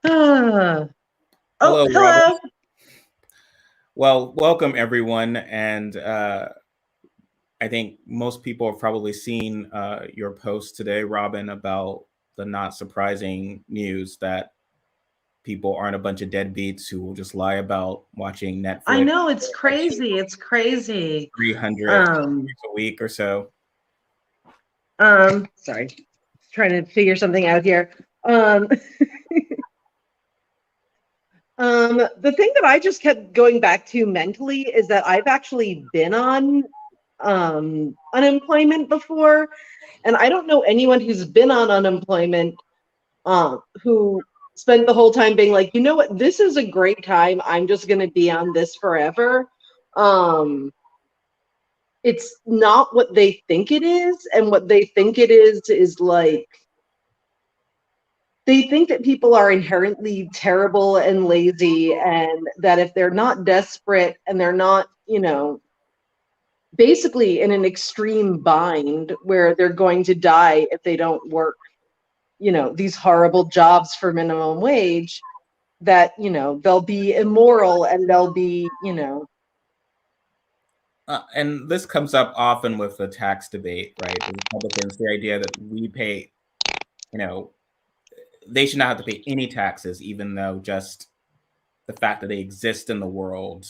Oh, Hello, Robyn. hello. Well, welcome everyone. And I think most people have probably seen your post today, Robyn, about the not surprising news that people aren't a bunch of deadbeats who will just lie about watching I Netflix know it's for a cheap crazy. It's crazy. 300 Um, a week or so. sorry, trying to figure something out here. Um, the thing that I just kept going back to mentally is that I've actually been on unemployment before, and I don't know anyone who's been on unemployment who spent the whole time being like, you know what, this is a great time. I'm just going to be on this forever. It's not what they think it is, and what they think it is like they think that people are inherently terrible and lazy, and that if they're not desperate and they're not, basically in an extreme bind where they're going to die if they don't work, these horrible jobs for minimum wage, that, they'll be immoral and they'll be, And this comes up often with the tax debate, right? The Republicans, the idea that we pay, you know, they should not have to pay any taxes, even though just the fact that they exist in the world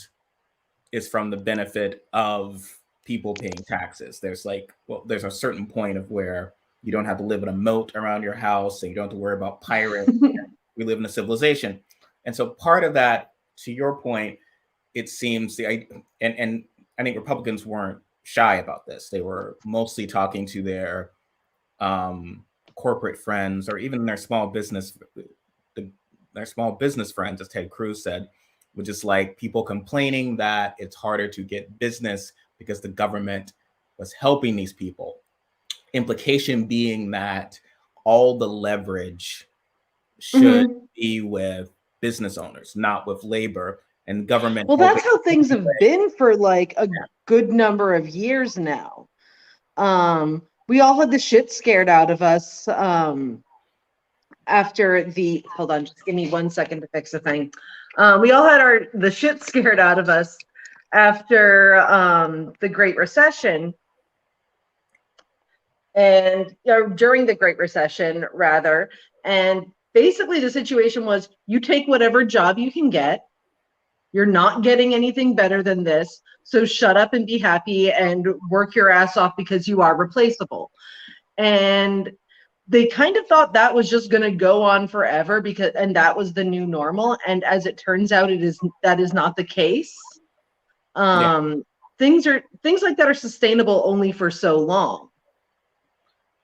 is from the benefit of people paying taxes. There's a certain point of where you don't have to live in a moat around your house and you don't have to worry about pirates. We live in a civilization. And so part of that, to your point, it seems and I think Republicans weren't shy about this. They were mostly talking to their corporate friends or even their small business friends, as Ted Cruz said, which is like people complaining that it's harder to get business because the government was helping these people. Implication being that all the leverage should Mhm. be with business owners, not with labor and government Well, hoping. that's how things have been for like a good number of years now. We all had the shit scared out of us after the hold on, just give me 1 second to fix the thing. We all had the shit scared out of us after the Great Recession, and during the Great Recession rather. And basically the situation was, you take whatever job you can get. You're not getting anything better than this. So shut up and be happy and work your ass off because you are replaceable. And they kind of thought that was just going to go on forever, and that was the new normal. And as it turns out, that is not the case. Yeah. Um, things like that are sustainable only for so long.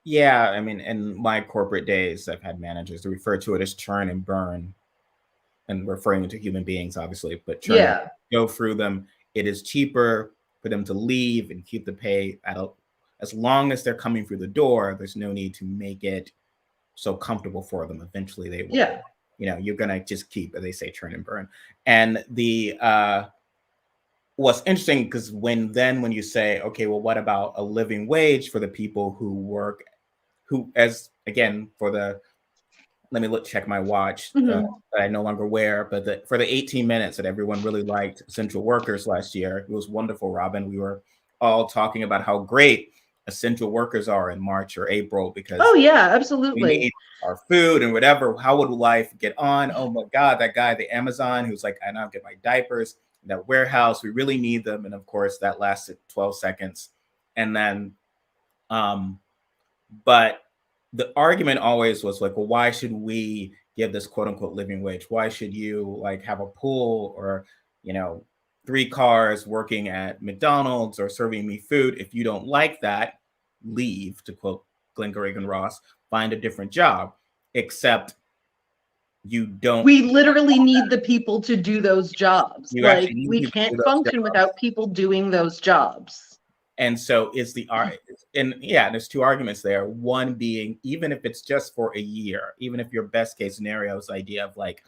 Yeah. I mean, in my corporate days, I've had managers to refer to it as churn and burn, and referring to human beings, obviously, but churn and Yeah. go through them. It is cheaper for them to leave and keep the pay as long as they're coming through the door. There's no need to make it so comfortable for them. Eventually, they will. Yeah. You're gonna just keep, as they say, churn and burn. And the what's interesting, because when you say, okay, well, what about a living wage for the people who work, who, as again, for the let me check my watch Mm-hmm. that I no longer wear, but for the 18 minutes that everyone really liked essential workers last year, it was wonderful, Robyn. We were all talking about how great essential workers are in March or April Oh because yeah, we absolutely. need our food and whatever. How would life get on? Oh my God, that guy, the Amazon, who's like, I don't get my diapers, that warehouse, we really need them. And of course, that lasted 12 seconds. And then, um, but the argument always was like, well, why should we give this quote unquote living wage? Why should you like have a pool or, you know, 3 cars working at McDonald's or serving me food? If you don't like that, leave, to quote Glengarry and Ross, find a different job. Except you don't, We literally need the people to do those jobs. you Like, actually need we people to can't do those function jobs. without people doing those jobs. And so is and yeah, there's 2 arguments there. One being, even if it's just for a year, even if your best case scenario is the idea of like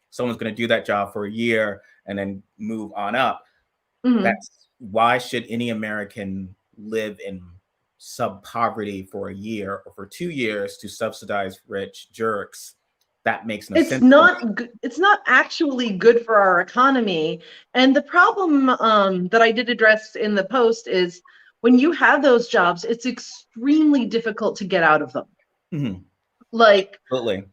someone's going to do that job for a year and then move on up, Mm-hmm. that's why should any American live in sub poverty for a year or for 2 years to subsidize rich jerks that makes no It's sense. it's not actually good for our economy. And the problem that I did address in the post is when you have those jobs, it's extremely difficult to get out of them. Mm-hmm. Like, Absolutely.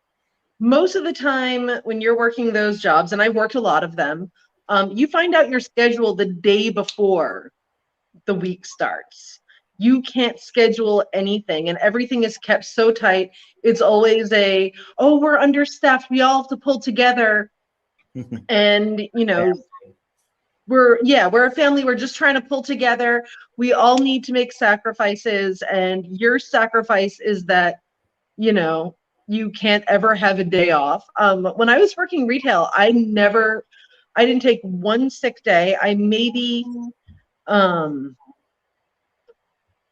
most of the time when you're working those jobs, and I've worked a lot of them, you find out your schedule the day before the week starts. You can't schedule anything, and everything is kept so tight. It's always oh, we're understaffed. We all have to pull together. And, we're a family. We're just trying to pull together. We all need to make sacrifices. And your sacrifice is that, you can't ever have a day off. When I was working retail, I didn't take one sick day. I maybe,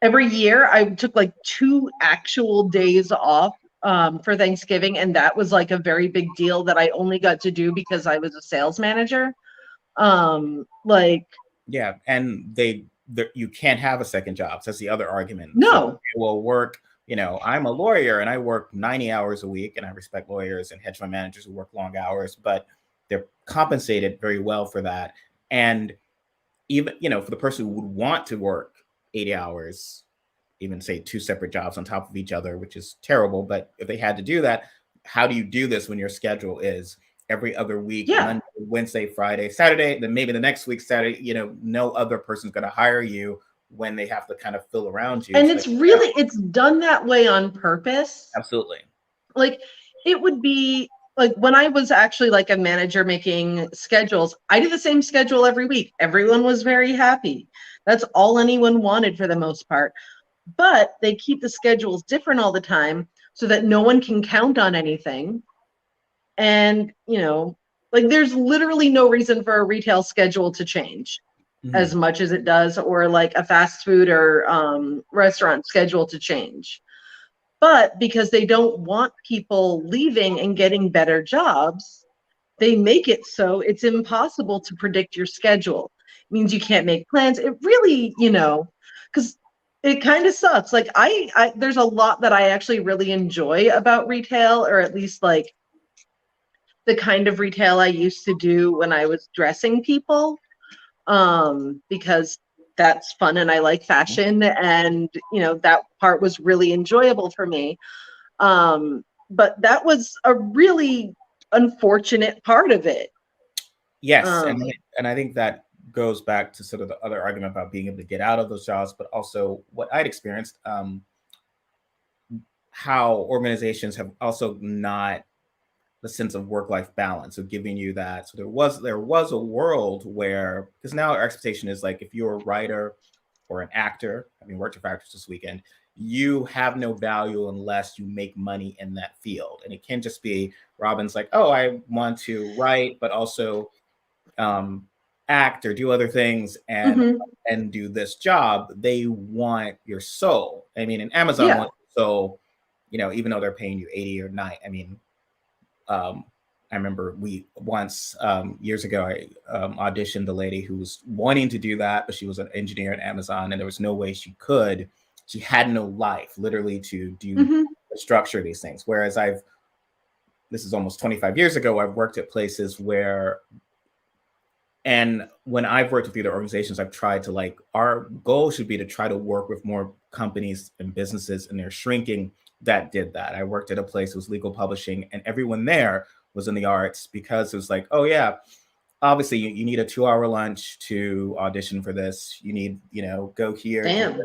every year I took like 2 actual days off for Thanksgiving, and that was like a very big deal that I only got to do because I was a sales manager. Yeah, and you can't have a second job. So that's the other argument. No. So they will work, I'm a lawyer and I work 90 hours a week, and I respect lawyers and hedge fund managers who work long hours, but they're compensated very well for that. And even, for the person who would want to work 80 hours, even say 2 separate jobs on top of each other, which is terrible. But if they had to do that, how do you do this when your schedule is every other week, Monday, Wednesday, Friday, Saturday, then maybe the next week, Saturday, no other person's going to hire you when they have to kind of fill around you. And it's really, it's done that way on purpose. Absolutely. Like, it would be like when I was actually like a manager making schedules, I did the same schedule every week. Everyone was very happy. That's all anyone wanted for the most part. But they keep the schedules different all the time so that no one can count on anything. And, there's literally no reason for a retail schedule to change as much as it does, or like a fast food or restaurant schedule to change. But because they don't want people leaving and getting better jobs, they make it so it's impossible to predict your schedule. It means you can't make plans. It really, because it kind of sucks. Like, I there's a lot that I actually really enjoy about retail, or at least like the kind of retail I used to do when I was dressing people, because that's fun and I like fashion, and that part was really enjoyable for me. But that was a really unfortunate part of it. Yes, and I think that goes back to sort of the other argument about being able to get out of those jobs, but also what I'd experienced, how organizations have also not the sense of work-life balance of giving you that. So there was a world where, because now our expectation is like, if you're a writer or an actor, worked for actors this weekend, you have no value unless you make money in that field. And it can't just be Robyn's like, oh, I want to write, but also act or do other things and do this job. They want your soul. And Amazon wants your soul, even though they're paying you 80 or 90. I remember we once years ago, I auditioned a lady who was wanting to do that, but she was an engineer at Amazon, and there was no way she could. She had no life, literally, to do structure these things. Whereas this is almost 25 years ago, I've worked at places where, and when I've worked with other organizations, I've tried to our goal should be to try to work with more companies and businesses, and they're shrinking, that did that. I worked at a place, it was legal publishing, and everyone there was in the arts, because it was like, oh yeah, obviously you need a 2-hour lunch to audition for this. You need, go here. Damn.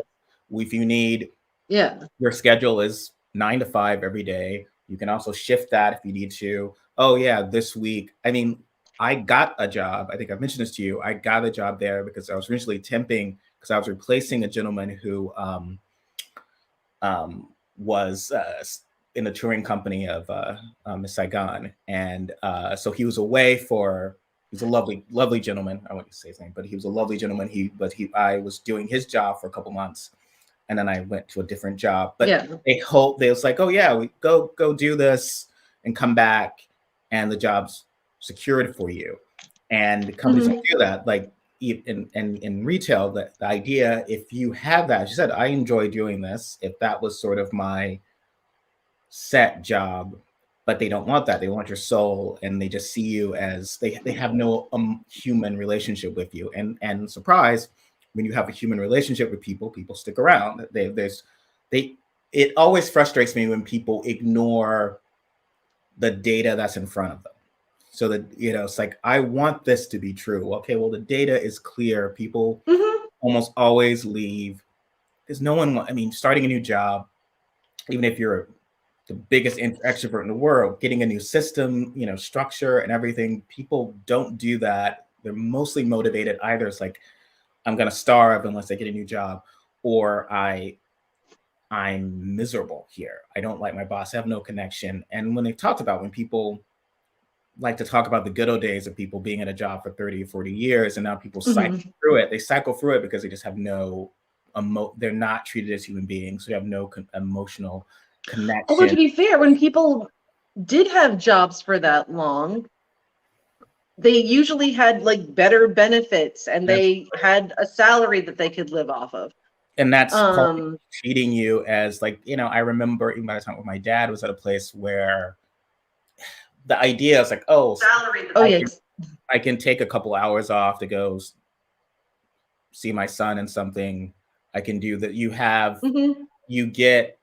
If you need, your schedule is 9 to 5 every day. You can also shift that if you need to. Oh yeah, this week. I got a job. I think I've mentioned this to you. I got a job there because I was originally temping, because I was replacing a gentleman who was in the touring company of Miss Saigon. And so he was away he's a lovely, lovely gentleman. I won't say his name, but he was a lovely gentleman. I was doing his job for a couple months, and then I went to a different job. But they was like, oh yeah, we go do this and come back, and the job's secured for you. And companies don't do that. Like in retail, the idea, if you have that, as you said, I enjoy doing this. If that was sort of my set job, but they don't want that. They want your soul, and they just see you as they have no human relationship with you. And surprise, when you have a human relationship with people, people stick around. It always frustrates me when people ignore the data that's in front of them. So that, it's like, I want this to be true. Okay, well, the data is clear. People almost always leave because no one I mean, starting a new job, even if you're the biggest extrovert in the world, getting a new system, structure and everything, people don't do that. They're mostly motivated. Either it's like, I'm going to starve unless I get a new job, or I'm miserable here. I don't like my boss. I have no connection. And when they talked about, when people like to talk about the good old days of people being at a job for 30 or 40 years, and now people cycle through it. They cycle through it because they just have no, they're not treated as human beings. So they have no emotional connection. Although, to be fair, when people did have jobs for that long, they usually had like better benefits, and they had a salary that they could live off of. And that's treating you as like, I remember even by the time when my dad was at a place where the idea is like, I can take a couple hours off to go see my son and something. I can do that. You have, you get,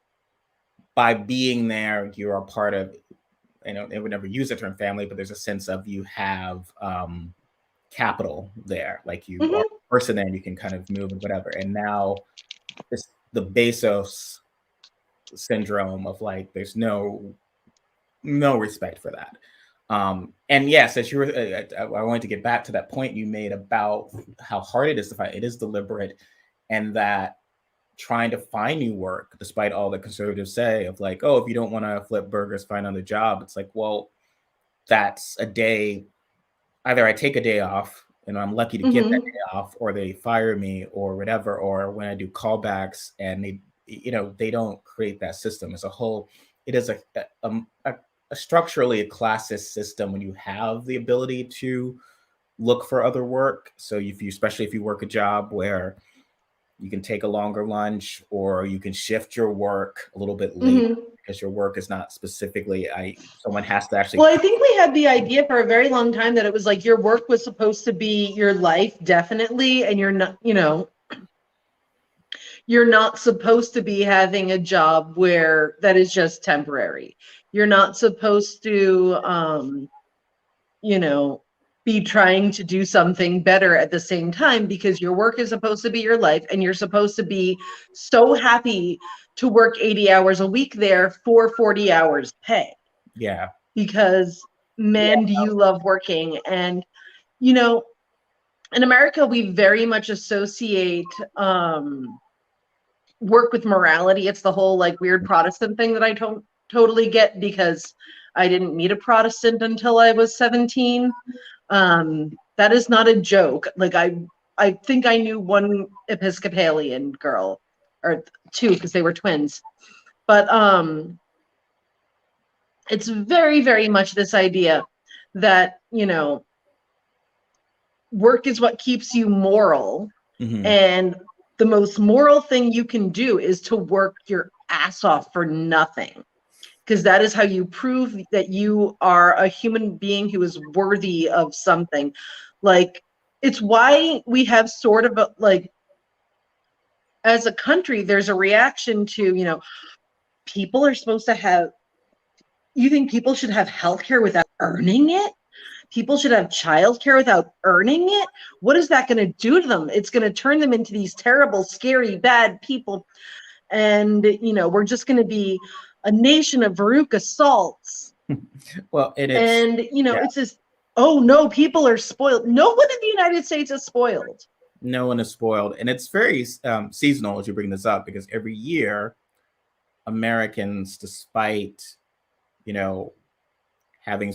by being there, you are part of, they would never use the term family, but there's a sense of you have capital there. Like you are a person there and you can kind of move and whatever. And now the Bezos syndrome of like, there's no respect for that. And yes, as you were, I wanted to get back to that point you made about how hard it is to find. It is deliberate, and that trying to find new work, despite all the conservatives say of like, oh, if you don't want to flip burgers, find another job. It's like, well, that's a day. Either I take a day off, and I'm lucky to get that day off, or they fire me, or whatever. Or when I do callbacks, and they don't create that system as a whole. It is a structurally a classist system when you have the ability to look for other work. So especially if you work a job where you can take a longer lunch, or you can shift your work a little bit later because your work is not specifically, someone has to actually. Well, I think we had the idea for a very long time that it was like your work was supposed to be your life, definitely. And you're not, you're not supposed to be having a job where that is just temporary. You're not supposed to, be trying to do something better at the same time, because your work is supposed to be your life, and you're supposed to be so happy to work 80 hours a week there for 40 hours pay. Yeah. Because, man, do you love working. And, in America, we very much associate work with morality. It's the whole like weird Protestant thing that I don't totally get, because I didn't meet a Protestant until I was 17. That is not a joke. Like I think I knew one Episcopalian girl, or two, because they were twins. But it's very, very much this idea that, work is what keeps you moral. And the most moral thing you can do is to work your ass off for nothing, because that is how you prove that you are a human being who is worthy of something. Like, it's why we have sort of like, as a country, there's a reaction to, people are supposed to have, you think people should have healthcare without earning it? People should have childcare without earning it? What is that going to do to them? It's going to turn them into these terrible, scary, bad people. And, we're just going to be a nation of Veruca Salts. Well, it is. And, it's just, oh, no, people are spoiled. No one in the United States is spoiled. No one is spoiled. And it's very seasonal as you bring this up, because every year, Americans, despite, having,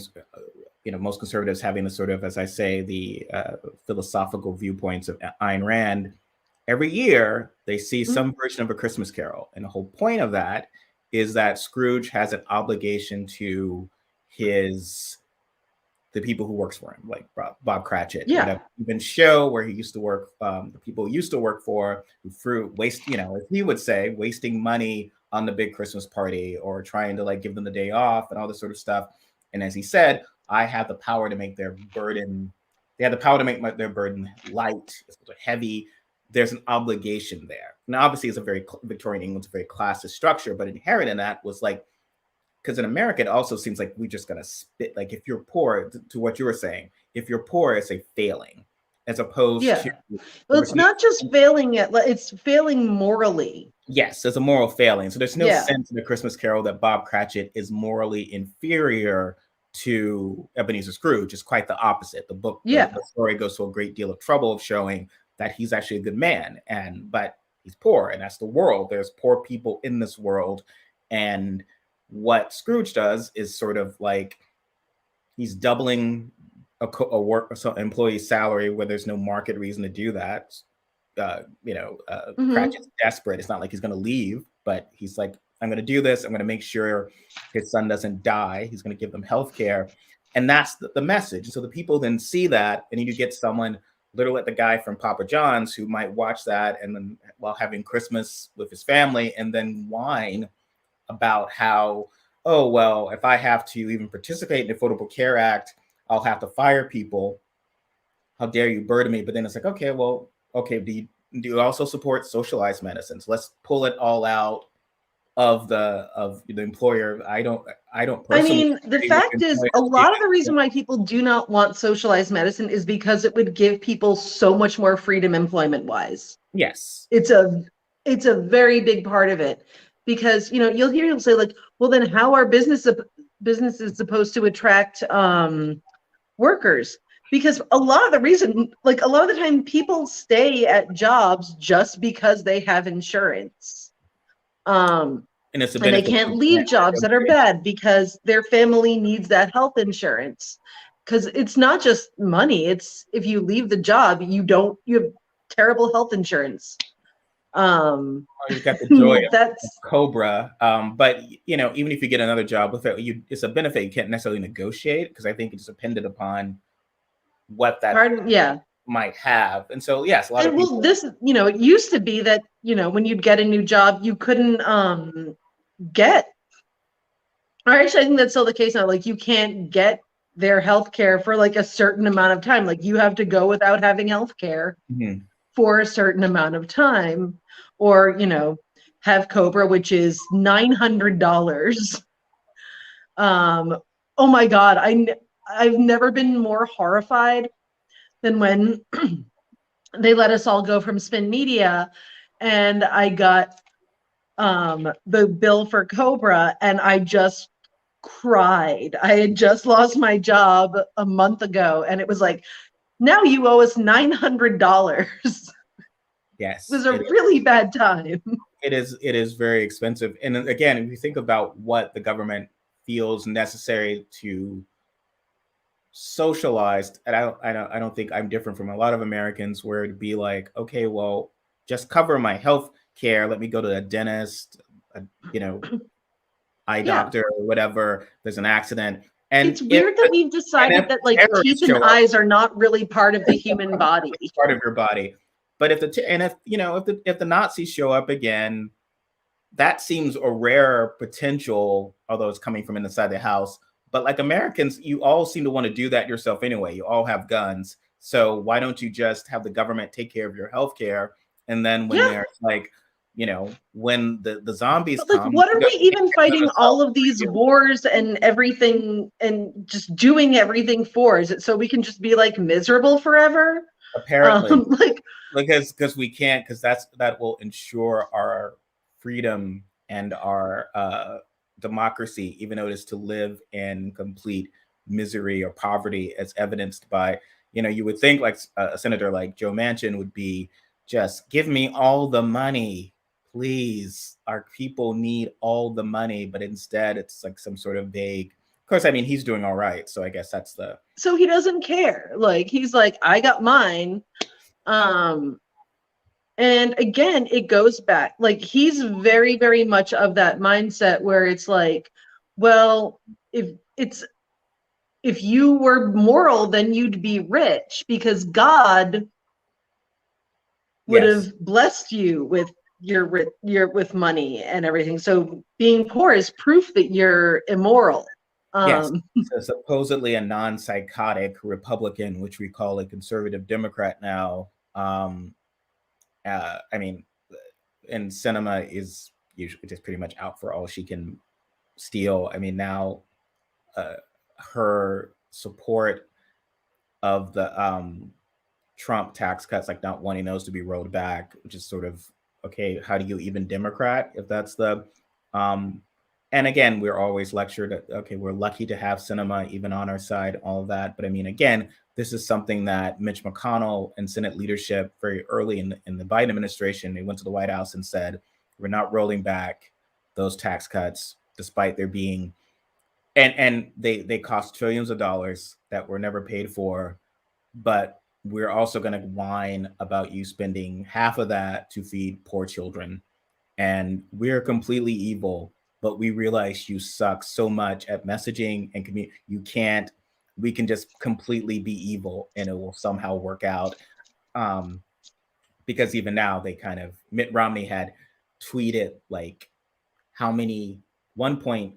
most conservatives having the sort of, as I say, the philosophical viewpoints of Ayn Rand, every year they see some version of A Christmas Carol. And the whole point of that is that Scrooge has an obligation to the people who works for him, like Bob Cratchit. Yeah. Even show where he used to work, the people he used to work for, who waste, as he would say, wasting money on the big Christmas party, or trying to like give them the day off and all this sort of stuff. And as he said, I have the power to make their burden. They have the power to make their burden light, heavy. There's an obligation there. Now, obviously, it's a very Victorian England's a very classist structure, but inherent in that was like, because in America, it also seems like we just gotta spit. Like if you're poor, to what you were saying, if you're poor, it's a failing, as opposed to. Well, it's not just failing it's failing morally. Yes, there's a moral failing. So there's no sense in the Christmas Carol that Bob Cratchit is morally inferior to Ebenezer Scrooge. It's quite the opposite. The book, the story goes to a great deal of trouble of showing that he's actually a good man, but he's poor, and that's the world. There's poor people in this world, and what Scrooge does is sort of like he's doubling a employee's salary where there's no market reason to do that. Cratchit's desperate. It's not like he's going to leave, but he's like, I'm going to do this. I'm going to make sure his son doesn't die. He's going to give them health care. And that's the message. And so the people then see that, and you get someone literally like the guy from Papa John's who might watch that and then while having Christmas with his family and then whine about how, oh, well, if I have to even participate in the Affordable Care Act, I'll have to fire people. How dare you burden me? But then it's like, okay, do you also support socialized medicines? Let's pull it all out of the employer. I don't personally. I mean, the fact is, a lot of the reason why people do not want socialized medicine is because it would give people so much more freedom employment-wise. Yes. It's a very big part of it. Because, you'll hear people say like, well, then how are businesses supposed to attract workers? Because a lot of the time people stay at jobs just because they have insurance. And they can't leave jobs that are bad because their family needs that health insurance. Because it's not just money. It's if you leave the job, you have terrible health insurance. You've got the joy of Cobra, but even if you get another job with it, it's a benefit you can't necessarily negotiate, because I think it's dependent upon what that might have. And so yes, a lot of people. Well, this it used to be that when you'd get a new job, you couldn't get. Or actually, I think that's still the case now. Like you can't get their health care for like a certain amount of time. Like you have to go without having health care. Mm-hmm. For a certain amount of time, or have Cobra, which is $900. Oh my God, I've never been more horrified than when they let us all go from Spin Media, and I got the bill for Cobra, and I just cried. I had just lost my job a month ago, and it was like, now you owe us $900. Yes. It was a really bad time. It is very expensive. And again, if you think about what the government feels necessary to socialize, and I don't think I'm different from a lot of Americans, where it'd be like, okay, well, just cover my health care. Let me go to a dentist, eye doctor, or whatever. There's an accident. And it's weird that we've decided that like teeth and eyes are not really part of the human body. It's part of your body. But if the Nazis show up again, that seems a rare potential, although it's coming from inside the house. But like Americans, you all seem to want to do that yourself anyway. You all have guns. So why don't you just have the government take care of your health care? And then when there's like, when the zombies come. What are we even fighting all of these wars and everything and just doing everything for? Is it so we can just be like miserable forever? Apparently, because we can't, because that will ensure our freedom and our democracy, even though it is to live in complete misery or poverty, as evidenced by, you would think like a senator like Joe Manchin would be just give me all the money. Please, our people need all the money, but instead it's like some sort of vague. Of course, I mean, he's doing all right, so I guess that's the. So he doesn't care. Like he's like, I got mine, and again, it goes back. Like he's very, very much of that mindset where it's like, well, if you were moral, then you'd be rich because God would have blessed you with you're with money and everything. So being poor is proof that you're immoral. Yes. So supposedly a non-psychotic Republican, which we call a conservative Democrat now. I mean, and cinema is usually just pretty much out for all she can steal. I mean, now her support of the Trump tax cuts, like not wanting those to be rolled back, which is sort of okay. How do you even Democrat if that's the and again, we're always lectured at, okay, we're lucky to have cinema even on our side, all of that. But I mean, again, this is something that Mitch McConnell and Senate leadership very early in the Biden administration, they went to the White House and said, we're not rolling back those tax cuts, despite there being, and they cost trillions of dollars that were never paid for. But we're also going to whine about you spending half of that to feed poor children. And we're completely evil, but we realize you suck so much at messaging and you can't, we can just completely be evil and it will somehow work out. Because even now they kind of, Mitt Romney had tweeted like how many 1.5,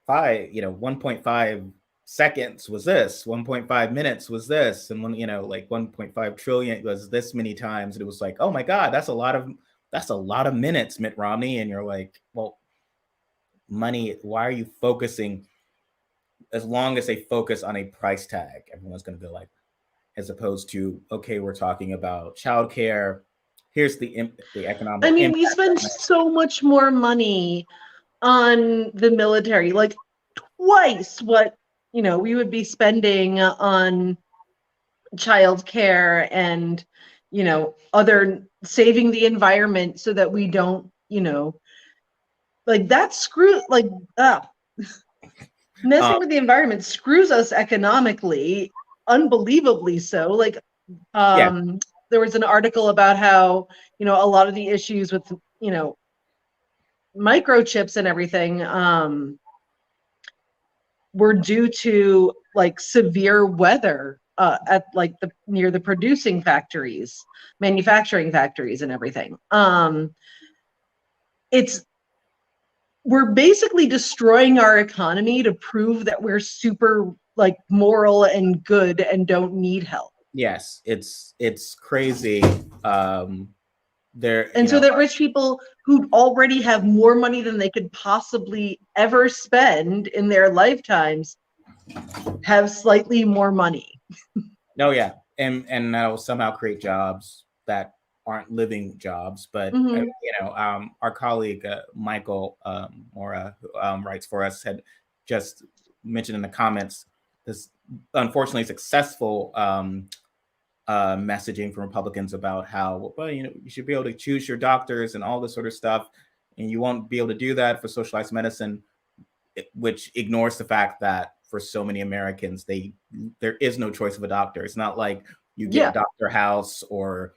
1.5 seconds was this, 1.5 minutes was this, and when, like 1.5 trillion was this many times. And it was like, oh my God, that's a lot of minutes, Mitt Romney. And you're like, well, money, why are you focusing? As long as they focus on a price tag, everyone's going to be like, as opposed to, okay, we're talking about childcare. Here's the economic. I mean, we spend so much more money on the military, like twice what we would be spending on childcare and other saving the environment so that we don't like that messing with the environment screws us economically, unbelievably so. Like there was an article about how a lot of the issues with microchips and everything were due to like severe weather at like near the manufacturing factories and everything. We're basically destroying our economy to prove that we're super like moral and good and don't need help. Yes, it's crazy. So that rich people who already have more money than they could possibly ever spend in their lifetimes have slightly more money. No, yeah, and that'll somehow create jobs that aren't living jobs. But our colleague Michael Mora, who writes for us, had just mentioned in the comments this unfortunately successful messaging from Republicans about how, well, you should be able to choose your doctors and all this sort of stuff, and you won't be able to do that for socialized medicine, which ignores the fact that for so many Americans, there is no choice of a doctor. It's not like you get Dr. House or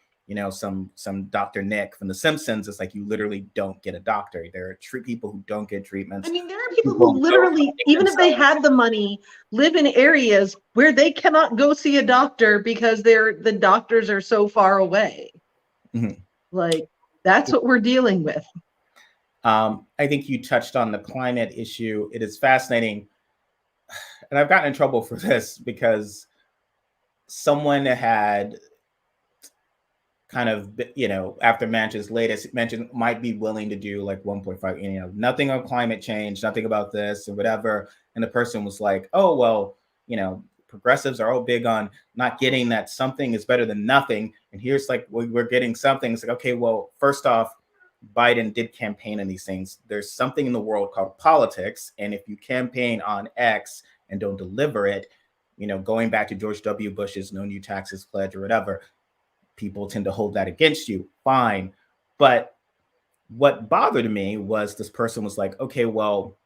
some Dr. Nick from The Simpsons. It's like you literally don't get a doctor. There are people who don't get treatments. I mean, there are people who literally, even if they had the money, live in areas where they cannot go see a doctor because the doctors are so far away. Mm-hmm. Like, that's what we're dealing with. I think you touched on the climate issue. It is fascinating. And I've gotten in trouble for this because someone had kind of, after Manchin's latest, Manchin might be willing to do like 1.5, nothing on climate change, nothing about this and whatever. And the person was like, oh, well, progressives are all big on not getting that something is better than nothing. And here's like, we're getting something. It's like, okay, well, first off, Biden did campaign on these things. There's something in the world called politics. And if you campaign on X and don't deliver it, going back to George W. Bush's no new taxes pledge or whatever, people tend to hold that against you. Fine. But what bothered me was this person was like, okay, well,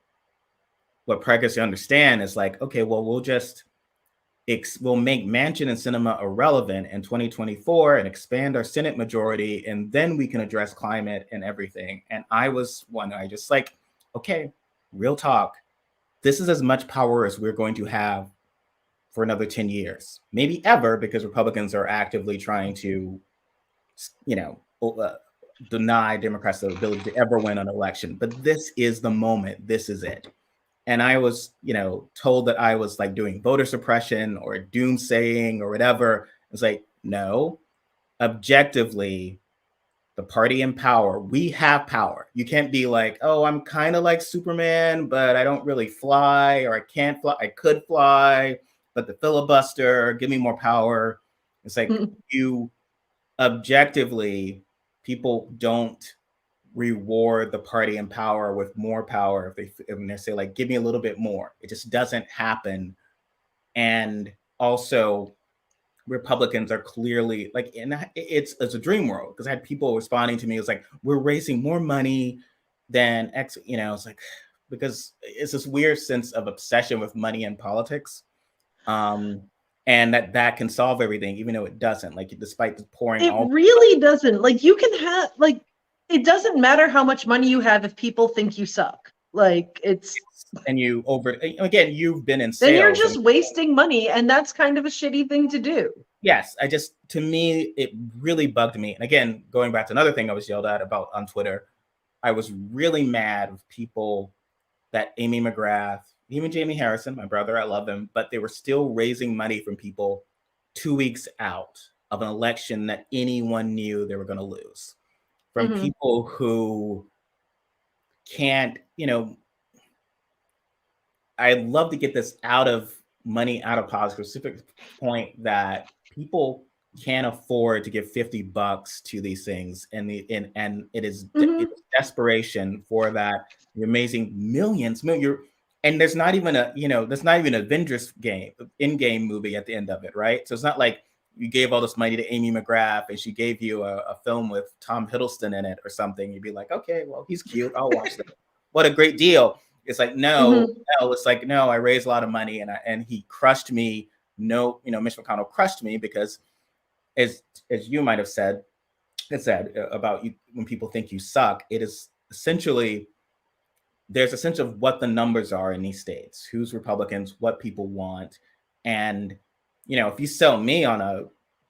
what progressives understand is like, okay, well, we'll make Manchin and cinema irrelevant in 2024 and expand our Senate majority, and then we can address climate and everything. And I just like, okay, real talk. This is as much power as we're going to have for another 10 years, maybe ever, because Republicans are actively trying to, deny Democrats the ability to ever win an election. But this is the moment. This is it. And I was, told that I was like doing voter suppression or doomsaying or whatever. It's like, no, objectively, the party in power, we have power. You can't be like, oh, I'm kind of like Superman, but I don't really fly, or I can't fly. I could fly, but the filibuster, give me more power. It's like you objectively, people don't reward the party in power with more power if they say like, give me a little bit more. It just doesn't happen. And also, Republicans are clearly like, and it's a dream world, because I had people responding to me. It was like, we're raising more money than X, it's like, because it's this weird sense of obsession with money and politics. And that can solve everything, even though it doesn't. Like, despite the pouring, it really doesn't. Like, you can have, like, it doesn't matter how much money you have if people think you suck. Like, and you've been in sales. Then you're just wasting money, and that's kind of a shitty thing to do. Yes, to me, it really bugged me. And again, going back to another thing I was yelled at about on Twitter, I was really mad with people that Amy McGrath, even Jamie Harrison, my brother, I love him, but they were still raising money from people 2 weeks out of an election that anyone knew they were going to lose. From people who can't, I'd love to get this out of money, out of politics, specific point that people can't afford to give $50 to these things, and it is it's desperation for that. You're amazing millions. And there's not even a Avengers in-game movie at the end of it, right? So it's not like you gave all this money to Amy McGrath and she gave you a film with Tom Hiddleston in it or something. You'd be like, okay, well, he's cute, I'll watch that. What a great deal. It's like, no, it's like, no, I raised a lot of money and he crushed me. No, Mitch McConnell crushed me because as you might have said about you, when people think you suck, it is essentially, there's a sense of what the numbers are in these states, who's Republicans, what people want. And, if you sell me on a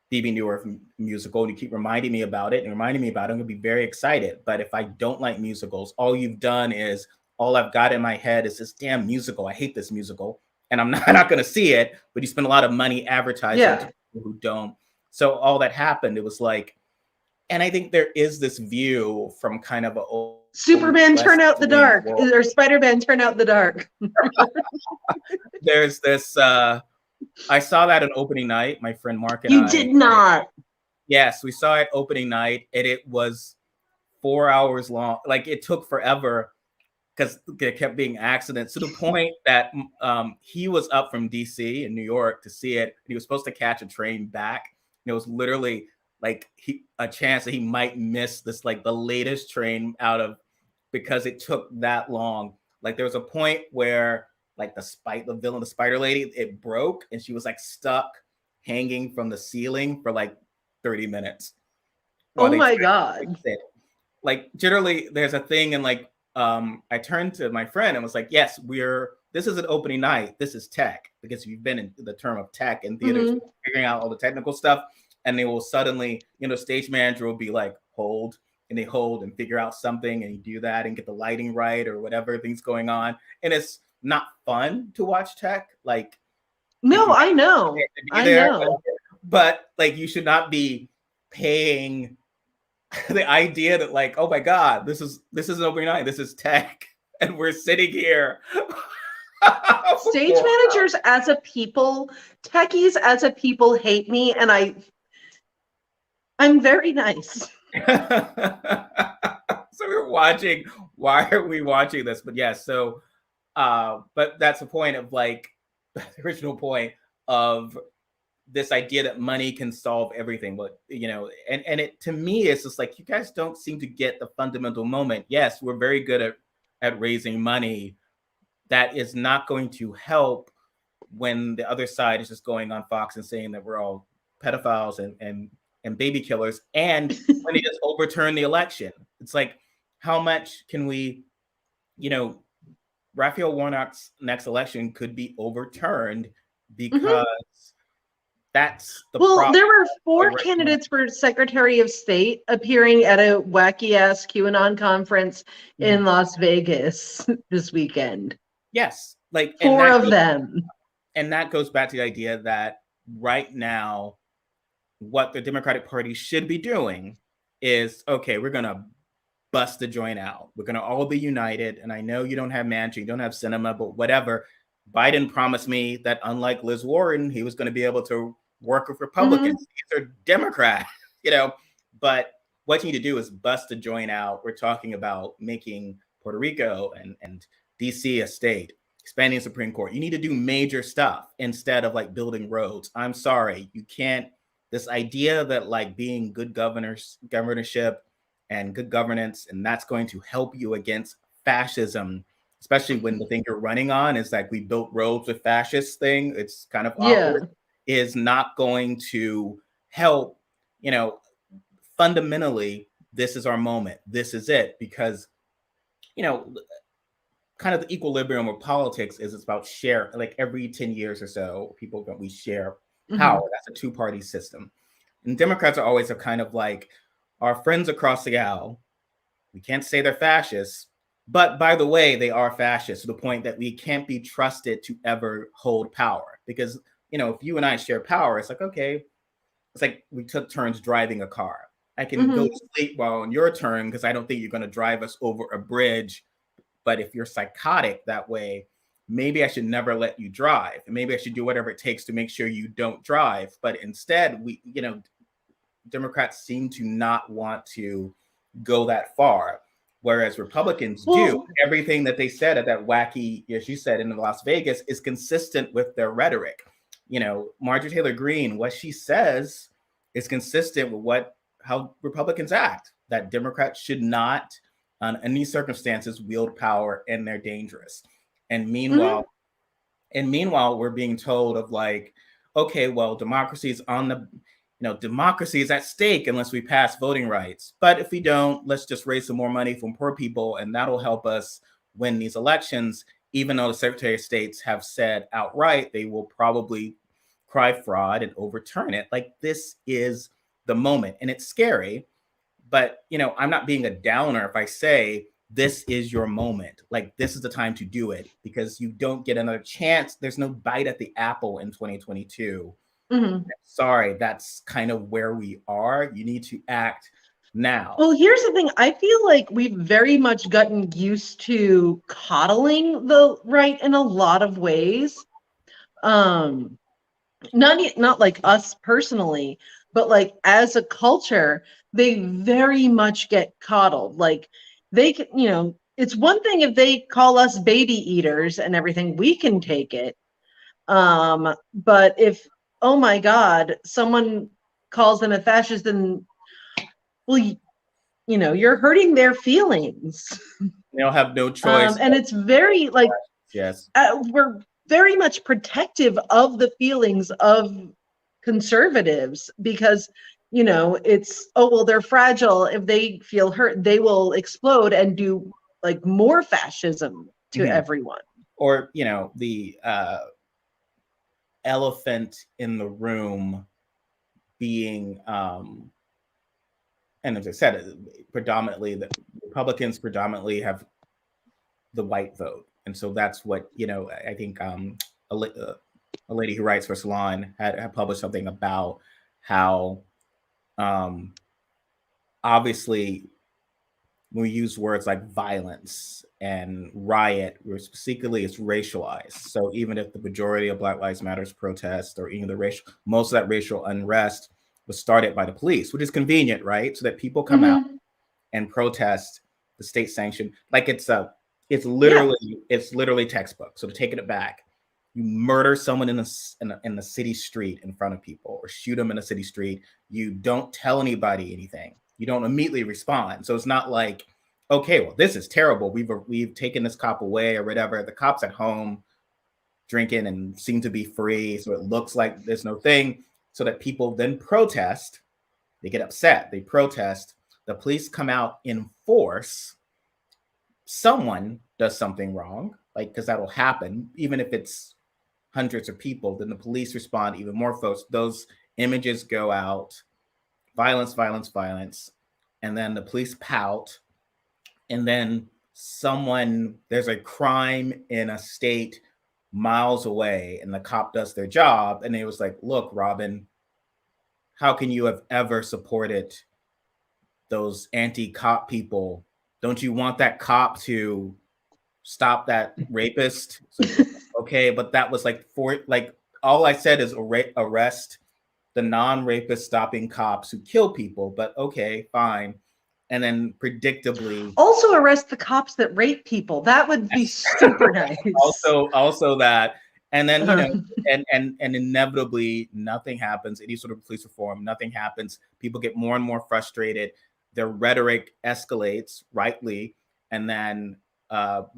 Bebe Neuwirth musical and you keep reminding me about it, I'm going to be very excited. But if I don't like musicals, all you've done is, all I've got in my head is this damn musical. I hate this musical. And I'm not going to see it, but you spend a lot of money advertising to people who don't. So all that happened, it was like, and I think there is this view from kind of a Superman turn out the dark, or Spider-Man turn out the dark. There's this, I saw that on opening night, my friend Mark and I. You did not. Yes, we saw it opening night, and it was 4 hours long. Like, it took forever because there kept being accidents, to the point that he was up from DC in New York to see it. He was supposed to catch a train back. And it was literally like a chance that he might miss this, like the latest train out of, because it took that long. Like, there was a point where like the villain, the spider lady, it broke and she was like stuck hanging from the ceiling for like 30 minutes. Oh my God. Like, generally there's a thing, and like, I turned to my friend and was like, yes, this is an opening night. This is tech, because you've been in the term of tech in theaters, figuring out all the technical stuff. And they will suddenly, stage manager will be like, hold, and they hold and figure out something, and you do that and get the lighting right or whatever thing's going on. And it's not fun to watch tech. Like, no, I know. But like, you should not be paying the idea that like, oh my God, this is an opening night, this is tech, and we're sitting here. Stage managers as a people, techies as a people hate me, and I'm very nice. So we're watching, why are we watching this? But yeah, so but that's the point of like, the original point of this idea that money can solve everything. But and it, to me, it's just like, you guys don't seem to get the fundamental moment. Yes, we're very good at raising money. That is not going to help when the other side is just going on Fox and saying that we're all pedophiles and baby killers, and when they just overturn the election. It's like, how much can we, Raphael Warnock's next election could be overturned because That's the Well, problem. there were 4 candidates for Secretary of State appearing at a wacky-ass QAnon conference in Las Vegas this weekend. Yes, like 4 of them. And that goes back to the idea that right now, what the Democratic Party should be doing is, okay, we're going to bust the joint out. We're going to all be united. And I know you don't have Manchin, you don't have Sinema, but whatever. Biden promised me that unlike Liz Warren, he was going to be able to work with Republicans. These are Democrats, but what you need to do is bust the joint out. We're talking about making Puerto Rico and DC a state, expanding the Supreme Court. You need to do major stuff instead of like building roads. I'm sorry, you can't. This idea that like being good governorship and good governance, and that's going to help you against fascism, especially when the thing you're running on is like we built roads with fascist thing. It's kind of awkward. Is not going to help. Fundamentally, this is our moment. This is it, because kind of the equilibrium of politics is it's about share. Like every 10 years or so, we share power. That's a two-party system. And Democrats are always a kind of like our friends across the aisle. We can't say they're fascists, but by the way, they are fascists to the point that we can't be trusted to ever hold power. Because, if you and I share power, it's like, okay, it's like we took turns driving a car. I can go to sleep while on your turn because I don't think you're going to drive us over a bridge. But if you're psychotic that way, maybe I should never let you drive. And maybe I should do whatever it takes to make sure you don't drive. But instead, Democrats seem to not want to go that far, whereas Republicans do. Everything that they said at that wacky, as you said, in Las Vegas is consistent with their rhetoric. Marjorie Taylor Greene, what she says is consistent with how Republicans act, that Democrats should not, in any circumstances, wield power, and they're dangerous. And meanwhile, we're being told of like, okay, well, democracy is democracy is at stake unless we pass voting rights. But if we don't, let's just raise some more money from poor people, and that'll help us win these elections, even though the Secretary of States have said outright they will probably cry fraud and overturn it. Like, this is the moment, and it's scary. But, I'm not being a downer if I say this is your moment. Like, this is the time to do it, because you don't get another chance. There's no bite at the apple in 2022. Sorry, that's kind of where we are. You need to act now. Well, here's the thing. I feel like we've very much gotten used to coddling the right in a lot of ways. Not like us personally, but like as a culture, they very much get coddled. Like they can, it's one thing if they call us baby eaters and everything, we can take it. But if, oh my God, someone calls them a fascist, then, well, you're hurting their feelings. They'll have no choice. And it's very like, yes, we're very much protective of the feelings of conservatives because, it's, oh, well, they're fragile. If they feel hurt, they will explode and do like more fascism to everyone. Or, the elephant in the room being, and as I said, predominantly the Republicans have the white vote. And so that's what, I think a lady who writes for Salon had published something about how obviously when we use words like violence and riot, specifically it's racialized. So even if the majority of Black Lives Matters protests or even most of that racial unrest was started by the police, which is convenient, right? So that people come out and protest the state sanctioned, like it's literally textbook. So to take it back, you murder someone in the city street in front of people, or shoot them in a city street. You don't tell anybody anything. You don't immediately respond. So it's not like, okay, well, this is terrible. We've taken this cop away or whatever. The cop's at home drinking and seem to be free. So it looks like there's no thing. So that people then protest. They get upset. They protest. The police come out in force. Someone does something wrong, like, because that'll happen, even if it's hundreds of people. Then the police respond, even more folks. Those images go out, violence, violence, violence. And then the police pout. And then there's a crime in a state miles away, and the cop does their job. And it was like, look, Robyn, how can you have ever supported those anti-cop people? Don't you want that cop to stop that rapist? Like, okay, but that was like all I said is arrest the non-rapist stopping cops who kill people. But okay, fine. And then predictably also arrest the cops that rape people. That would be super nice. Also that. And then, and inevitably nothing happens. Any sort of police reform, nothing happens. People get more and more frustrated. Their rhetoric escalates, rightly, and then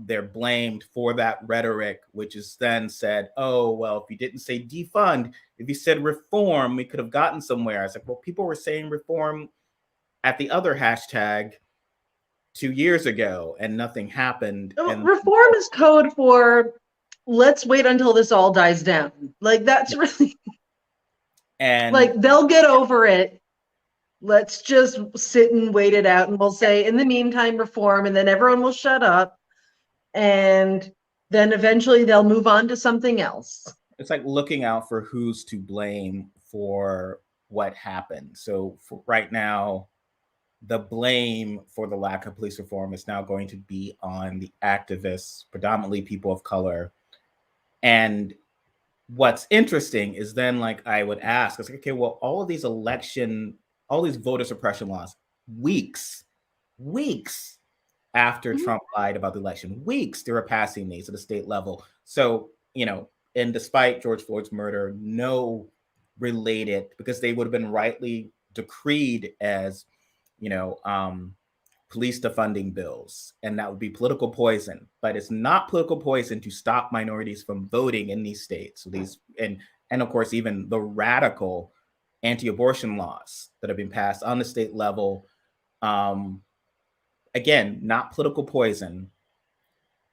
they're blamed for that rhetoric, which is then said, oh, well, if you didn't say defund, if you said reform, we could have gotten somewhere. I was like, well, people were saying reform at the other hashtag 2 years ago, and nothing happened. And reform is code for let's wait until this all dies down. Like, that's really, and like, they'll get over it. Let's just sit and wait it out, and we'll say, in the meantime, reform, and then everyone will shut up, and then eventually they'll move on to something else. It's like looking out for who's to blame for what happened. So right now, the blame for the lack of police reform is now going to be on the activists, predominantly people of color. And what's interesting is then, like, I would ask, I was like, okay, well, all these voter suppression laws, weeks after Trump lied about the election, weeks they were passing these at the state level. So, and despite George Floyd's murder, no related, because they would have been rightly decreed as, police defunding bills, and that would be political poison. But it's not political poison to stop minorities from voting in these states. So these, and of course, even the radical anti-abortion laws that have been passed on the state level, again, not political poison.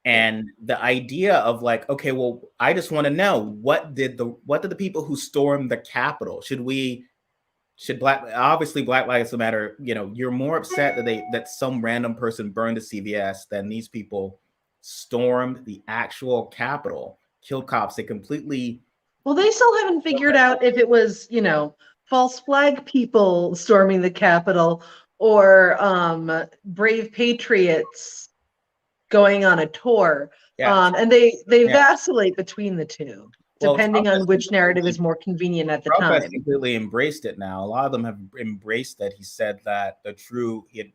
And the idea of like, okay, well, I just want to know, what did the people who stormed the Capitol, obviously Black Lives Matter, you're more upset that some random person burned a CVS than these people stormed the actual Capitol, killed cops. They completely. Well, they still haven't figured out if it was, false flag people storming the Capitol or brave patriots going on a tour. Yeah. And they vacillate between the two, depending on which narrative is more convenient at the time. Trump has completely embraced it now. A lot of them have embraced that. He said that he had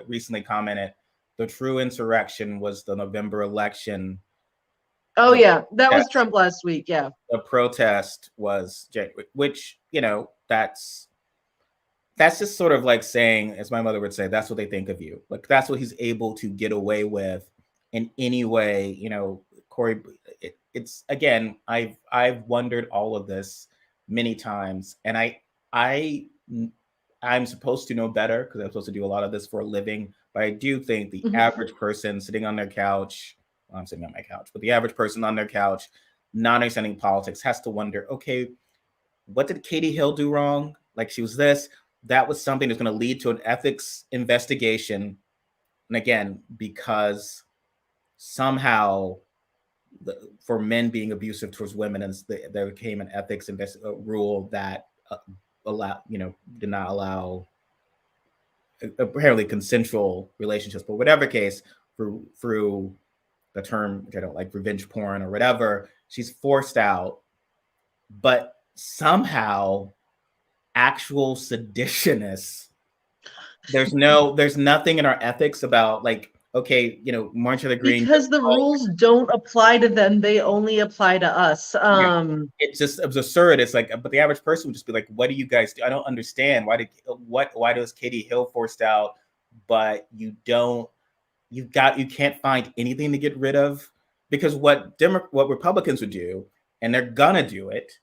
recently commented, the true insurrection was the November election. Oh, yeah. That was Trump last week. Yeah. The protest was, which, that's just sort of like saying, as my mother would say, that's what they think of you. Like, that's what he's able to get away with in any way, Corey. It's again, I've wondered all of this many times, and I'm supposed to know better because I'm supposed to do a lot of this for a living. But I do think the average person sitting on their couch, well, I'm sitting on my couch, but the average person on their couch, not understanding politics, has to wonder, okay, what did Katie Hill do wrong? Like, she was this. That was something that's going to lead to an ethics investigation. And again, because somehow for men being abusive towards women, and there became an ethics rule that did not allow apparently consensual relationships, but whatever case, through the term, which I don't like, revenge porn or whatever, she's forced out. But somehow actual seditionists, there's nothing in our ethics about, like, okay, March of the Green, because the rules don't apply to them, they only apply to us. It's absurd. It's like, but the average person would just be like, what do you guys do? I don't understand. Why does Katie Hill forced out, but you can't find anything to get rid of? Because what Republicans would do, and they're gonna do it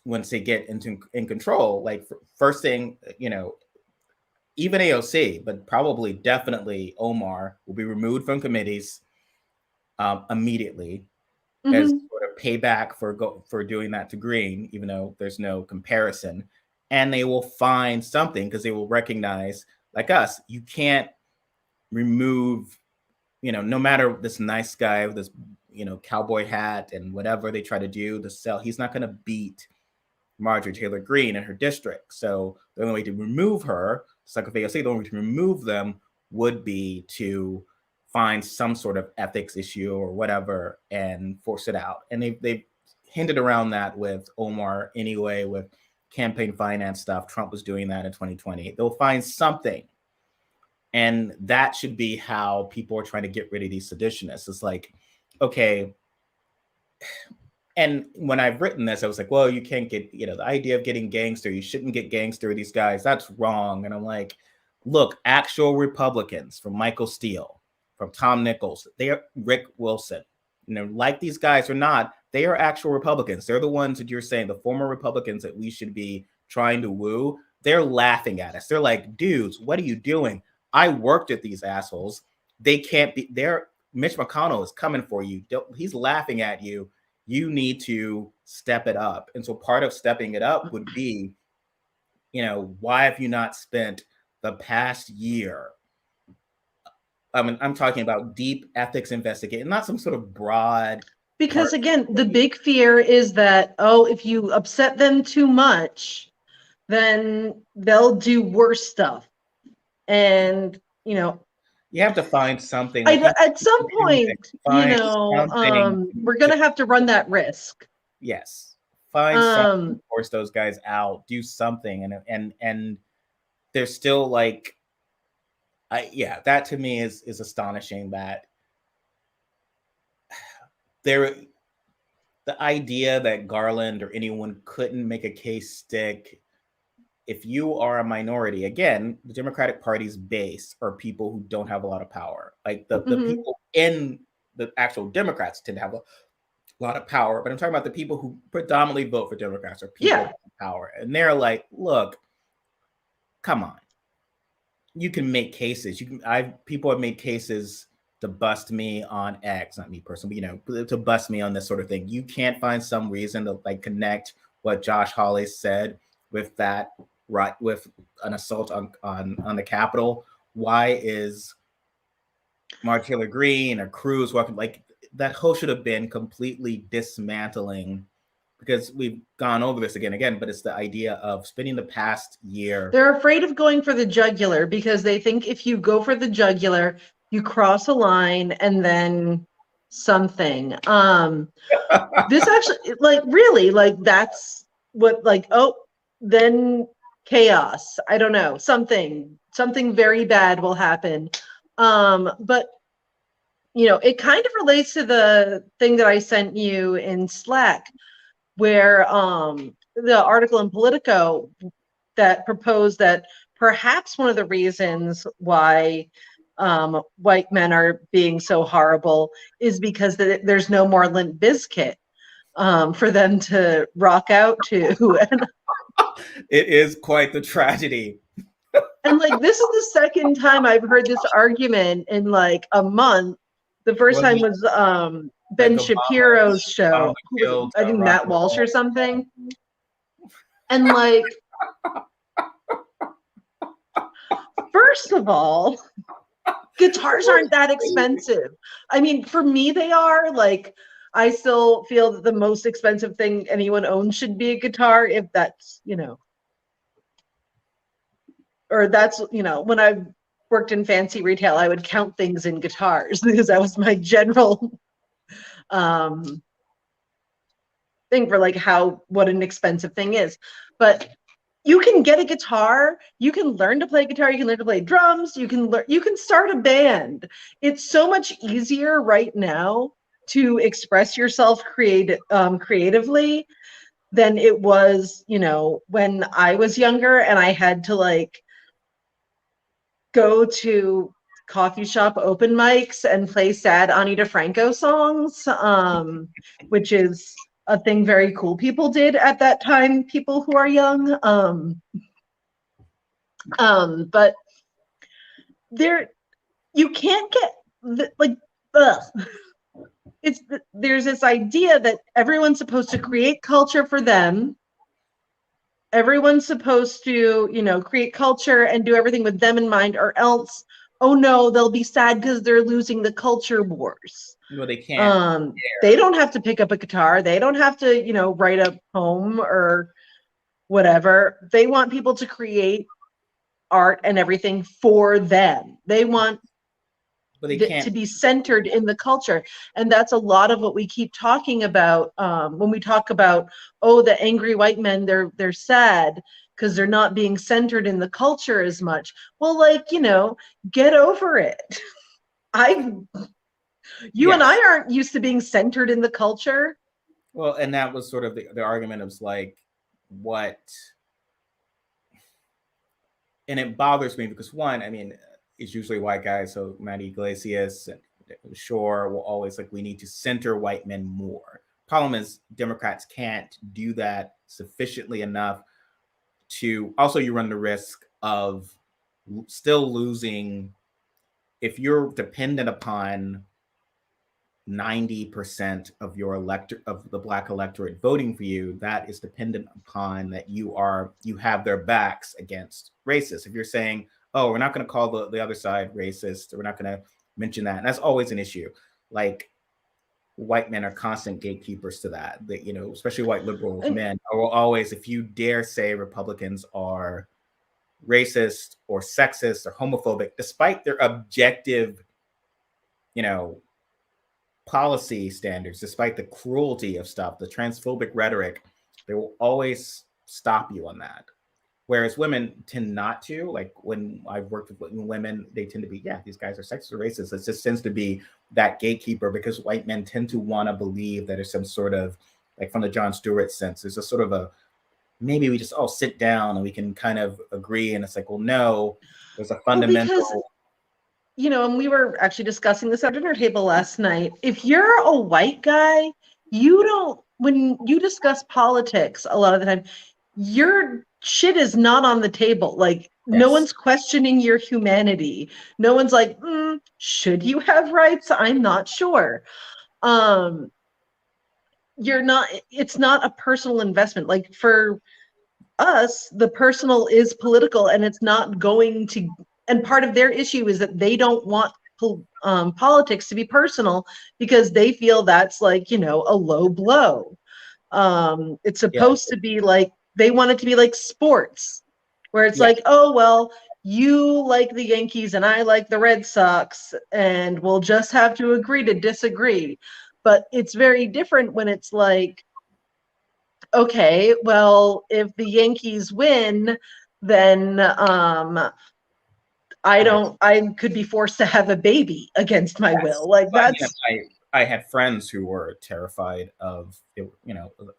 once they get in control, like, first thing, even AOC, but probably definitely Omar, will be removed from committees immediately as sort of of payback for doing that to Green, even though there's no comparison. And they will find something because they will recognize, like us, you can't remove, no matter this nice guy with this, cowboy hat and whatever they try to do to sell, he's not going to beat Marjorie Taylor Greene in her district. So the only way to remove her, it's like if AOC, the only way to remove them would be to find some sort of ethics issue or whatever and force it out. And they've hinted around that with Omar anyway, with campaign finance stuff. Trump was doing that in 2020. They'll find something. And that should be how people are trying to get rid of these seditionists. It's like, okay. And when I've written this, I was like, well, you can't get, the idea of getting gangster, you shouldn't get gangster with these guys. That's wrong. And I'm like, look, actual Republicans, from Michael Steele, from Tom Nichols, they are Rick Wilson, like these guys or not, they are actual Republicans. They're the ones that you're saying, the former Republicans that we should be trying to woo. They're laughing at us. They're like, dudes, what are you doing? I worked at these assholes. They can't be there. Mitch McConnell is coming for you. He's laughing at you. You need to step it up. And so part of stepping it up would be, why have you not spent the past year? I mean, I'm talking about deep ethics investigation, not some sort of broad. Because again, the big fear is that, if you upset them too much, then they'll do worse stuff. And, you have to find something. At some point, we're going to have to run that risk. Yes. Find something to force those guys out, do something. And they're still like, that to me is astonishing that the idea that Garland or anyone couldn't make a case stick. If you are a minority, again, the Democratic Party's base are people who don't have a lot of power. Like the people in the actual Democrats tend to have a lot of power, but I'm talking about the people who predominantly vote for Democrats are people with power. And they're like, look, come on. You can make cases. People have made cases to bust me on X, not me personally, but to bust me on this sort of thing. You can't find some reason to connect what Josh Hawley said with that, right, with an assault on the Capitol. Why is Marjorie Taylor Greene or Cruz welcome? That whole should have been completely dismantling, because we've gone over this again, but it's the idea of spending the past year. They're afraid of going for the jugular because they think if you go for the jugular, you cross a line and then something. This actually, really, that's what, then chaos. I don't know, something very bad will happen. But it kind of relates to the thing that I sent you in Slack, where the article in Politico that proposed that perhaps one of the reasons why white men are being so horrible is because there's no more Limp Bizkit for them to rock out to. It is quite the tragedy. And this is the second time I've heard this argument in a month. The first time was Ben Shapiro's show. I think Matt Walsh or something. And first of all, guitars aren't that expensive. I mean, for me, they are. I still feel that the most expensive thing anyone owns should be a guitar, if that's, or that's, when I worked in fancy retail, I would count things in guitars because that was my general thing for what an expensive thing is. But you can get a guitar, you can learn to play guitar, you can learn to play drums, you can start a band. It's so much easier right now to express yourself creatively than it was, when I was younger and I had to go to coffee shop open mics and play sad Ani DeFranco songs, which is a thing very cool people did at that time, people who are young. But you can't get there's this idea that everyone's supposed to create culture for them. Everyone's supposed to, create culture and do everything with them in mind, or else, oh no, they'll be sad because they're losing the culture wars. Well, they can't. They don't have to pick up a guitar. They don't have to, write a poem or whatever. They want people to create art and everything for them. They want to be centered in the culture. And that's a lot of what we keep talking about when we talk about, the angry white men, they're sad because they're not being centered in the culture as much. Well, get over it. You and I aren't used to being centered in the culture. Well, and that was sort of the argument of like, what, and it bothers me because one, I mean, it's usually white guys, so Matty Iglesias and Shore will always like, we need to center white men more. Problem is, Democrats can't do that sufficiently enough to, also you run the risk of still losing, if you're dependent upon 90% of your of the Black electorate voting for you, that is dependent upon that you have their backs against racists. If you're saying, oh, we're not going to call the other side racist, or we're not going to mention that, and that's always an issue. Like, white men are constant gatekeepers to that, especially white liberal men will always, if you dare say Republicans are racist or sexist or homophobic, despite their objective, policy standards, despite the cruelty of stuff, the transphobic rhetoric, they will always stop you on that. Whereas women tend not to. Like, when I've worked with women, they tend to be, these guys are sexist or racist. It just tends to be that gatekeeper, because white men tend to want to believe that there's some sort of, like from the Jon Stewart sense, there's a sort of maybe we just all sit down and we can kind of agree. And it's like, well, no, there's a fundamental... and we were actually discussing this at dinner table last night. If you're a white guy, when you discuss politics, a lot of the time, your shit is not on the table. Like, no one's questioning your humanity. No one's like, should you have rights? I'm not sure. It's not a personal investment. Like, for us, the personal is political, and it's not going to, and part of their issue is that they don't want politics to be personal, because they feel that's like, a low blow. It's supposed to be like, they want it to be like sports, where it's like, oh, well, you like the Yankees and I like the Red Sox, and we'll just have to agree to disagree. But it's very different when it's like, okay, well, if the Yankees win, then I could be forced to have a baby against my will. Like, that's... I had friends who were terrified of,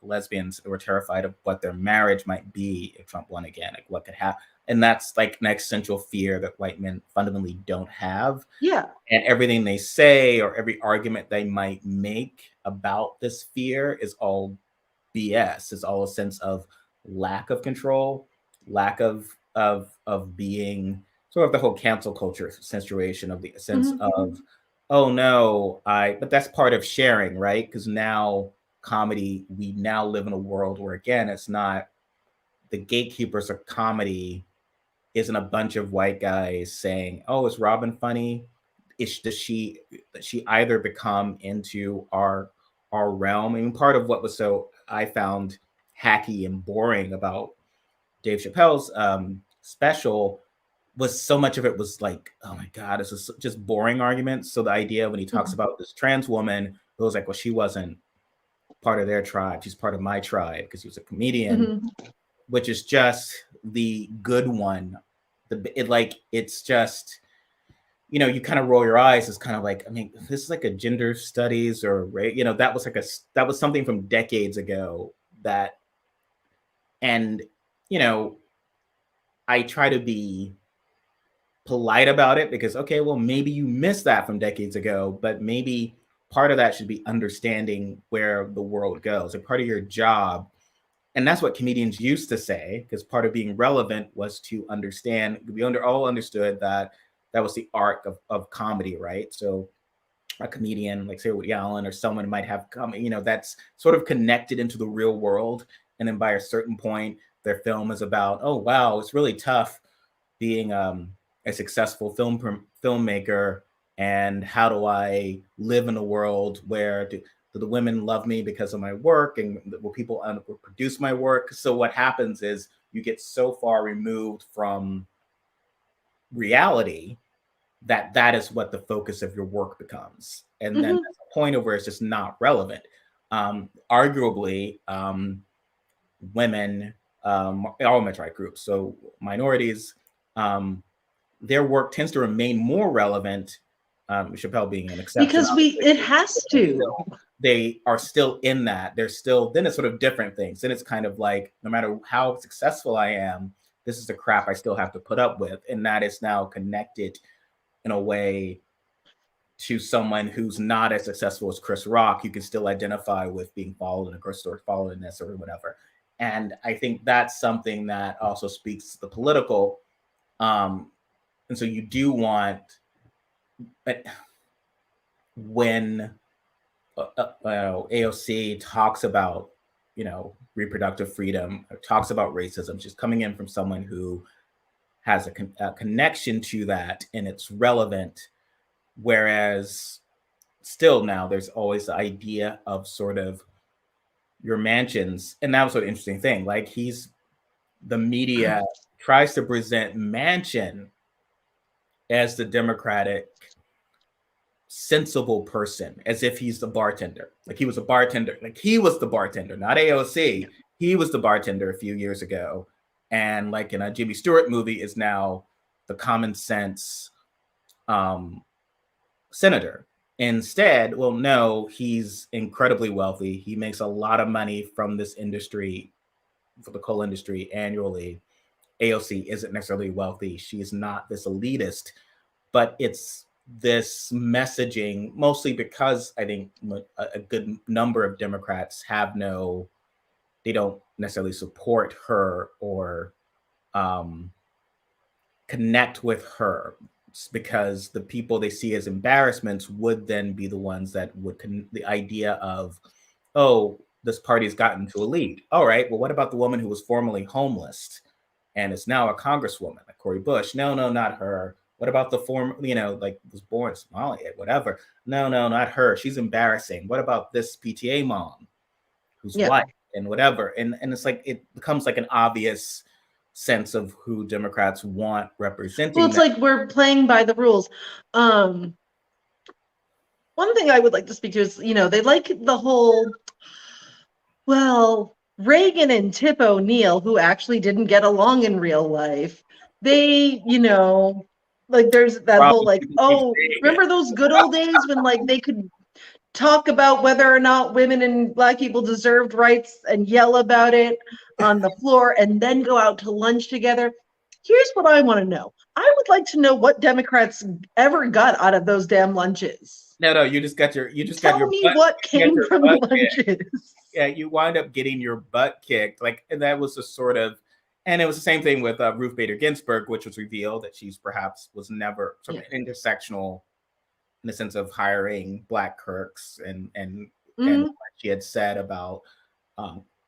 lesbians who were terrified of what their marriage might be if Trump won again, like what could happen. And that's like an existential fear that white men fundamentally don't have. Yeah. And everything they say, or every argument they might make about this fear, is all BS. It's all a sense of lack of control, lack of being, sort of the whole cancel culture situation of the sense of, oh no, but that's part of sharing, right? Because now comedy, we now live in a world where, again, it's not the gatekeepers of comedy isn't a bunch of white guys saying, oh, is Robyn funny? Does she either become into our realm? I mean, part of what was I found hacky and boring about Dave Chappelle's special was so much of it was like, oh my God, this is just boring arguments. So the idea when he talks about this trans woman, it was like, well, she wasn't part of their tribe. She's part of my tribe because he was a comedian, which is just the good one. It's just, you kind of roll your eyes. It's kind of like, I mean, this is like a gender studies or, that was something from decades ago and I try to be polite about it because, okay, well, maybe you missed that from decades ago, but maybe part of that should be understanding where the world goes. And part of your job, and that's what comedians used to say, because part of being relevant was to understand. We all understood that was the art of comedy, right? So a comedian like say Woody Allen or someone might have come, that's sort of connected into the real world. And then by a certain point, their film is about, oh wow, it's really tough being a successful filmmaker, and how do I live in a world where do the women love me because of my work, and will people produce my work? So what happens is you get so far removed from reality that is what the focus of your work becomes, and then that's a point of where it's just not relevant. Arguably, women, all minority groups, so minorities, their work tends to remain more relevant. Chappelle being an exception, because it has to. They are still in that. They're still, then it's sort of different things. Then it's kind of like, no matter how successful I am, this is the crap I still have to put up with, and that is now connected in a way to someone who's not as successful as Chris Rock. You can still identify with being followed in a grocery store, followed in this or whatever. And I think that's something that also speaks to the political. And so you do want, when AOC talks about, reproductive freedom, talks about racism, she's coming in from someone who has a connection to that, and it's relevant. Whereas still now there's always the idea of sort of your Manchins, and that was sort of interesting thing. Like the media tries to present Manchin as the Democratic sensible person, as if he's the bartender. Like he was a bartender. Like he was the bartender, not AOC. He was the bartender a few years ago. And like in a Jimmy Stewart movie is now the common sense senator. Instead, well, no, he's incredibly wealthy. He makes a lot of money from this industry, for the coal industry annually. AOC isn't necessarily wealthy. She's not this elitist, but it's this messaging, mostly because I think a good number of Democrats they don't necessarily support her or connect with her, because the people they see as embarrassments would then be the ones that would the idea of, oh, this party's gotten to a lead. All right, well, what about the woman who was formerly homeless and is now a congresswoman, like Cori Bush? No, not her. What about the former, like was born in Somalia, whatever? No, not her. She's embarrassing. What about this PTA mom who's white and whatever? And it's like, it becomes like an obvious sense of who Democrats want representing. Well, it's like we're playing by the rules. One thing I would like to speak to is, they like the whole, well, Reagan and Tip O'Neill, who actually didn't get along in real life, they, like there's that whole like, oh, remember those good old days when like they could talk about whether or not women and Black people deserved rights and yell about it on the floor and then go out to lunch together? Here's what I want to know. I would like to know what Democrats ever got out of those damn lunches. No, you just got your Tell me what came from the lunches. Yeah, you wind up getting your butt kicked. Like, and that was a sort of, and it was the same thing with Ruth Bader Ginsburg, which was revealed that she's perhaps was never sort of intersectional in the sense of hiring Black clerks and what she had said about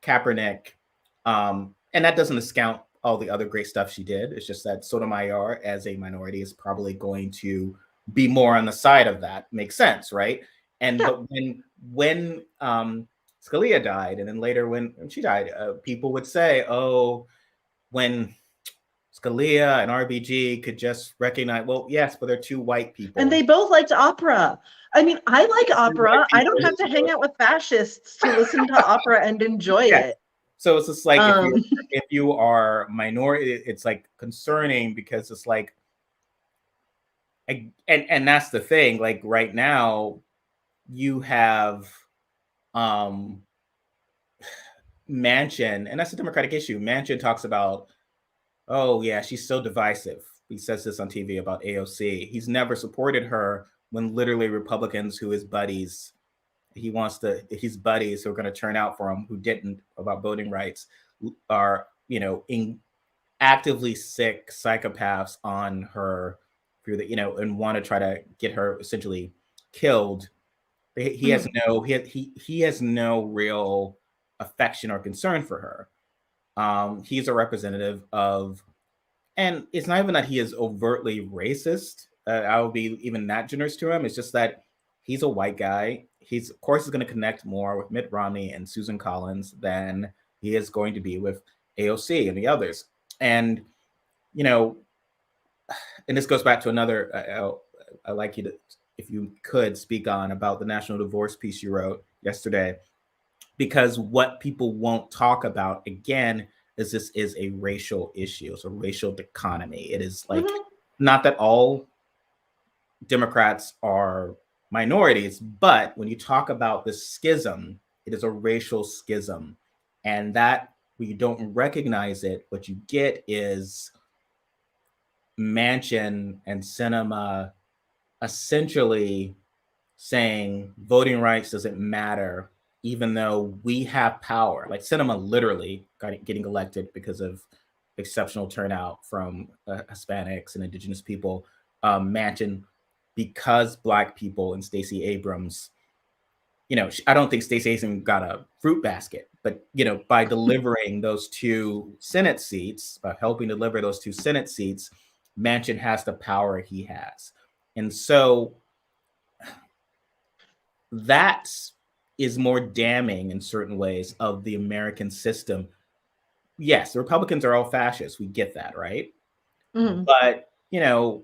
Kaepernick. And that doesn't discount all the other great stuff she did. It's just that Sotomayor, as a minority, is probably going to be more on the side of that. Makes sense, right? And but when Scalia died, and then later when she died, people would say, oh, when Scalia and RBG could just recognize, well, yes, but they're two white people. And they both liked opera. I mean, I like opera. I don't have to hang out with fascists to listen to opera and enjoy it. So it's just like, if you are minority, it's like concerning, because it's like, and that's the thing, like right now you have Manchin, and that's a Democratic issue. Manchin talks about, oh yeah, she's so divisive. He says this on TV about AOC. He's never supported her when literally Republicans who his buddies his buddies who are going to turn out for him, who didn't, about voting rights, are, actively sick psychopaths on her through the, and want to try to get her essentially killed, he has no real affection or concern for her. He's a representative of, and it's not even that he is overtly racist. I would be even that generous to him. It's just that he's a white guy. He's, of course, is going to connect more with Mitt Romney and Susan Collins than he is going to be with AOC and the others. And, you know, and this goes back to another, I'd like you to, if you could, speak on about the national divorce piece you wrote yesterday, because what people won't talk about, again, is this is a racial issue. It's a racial dichotomy. It is like, not that all Democrats are minorities, but when you talk about the schism, it is a racial schism. And that, when you don't recognize it, what you get is Manchin and Sinema essentially saying voting rights doesn't matter, even though we have power. Like Sinema literally getting elected because of exceptional turnout from Hispanics and indigenous people. Manchin, because Black people, and Stacey Abrams, you know, I don't think Stacey Abrams got a fruit basket, but, you know, by delivering those 2 Senate seats, by helping deliver those 2 Senate seats, Manchin has the power he has. And so that is more damning in certain ways of the American system. Yes, the Republicans are all fascists. We get that, right? But, you know,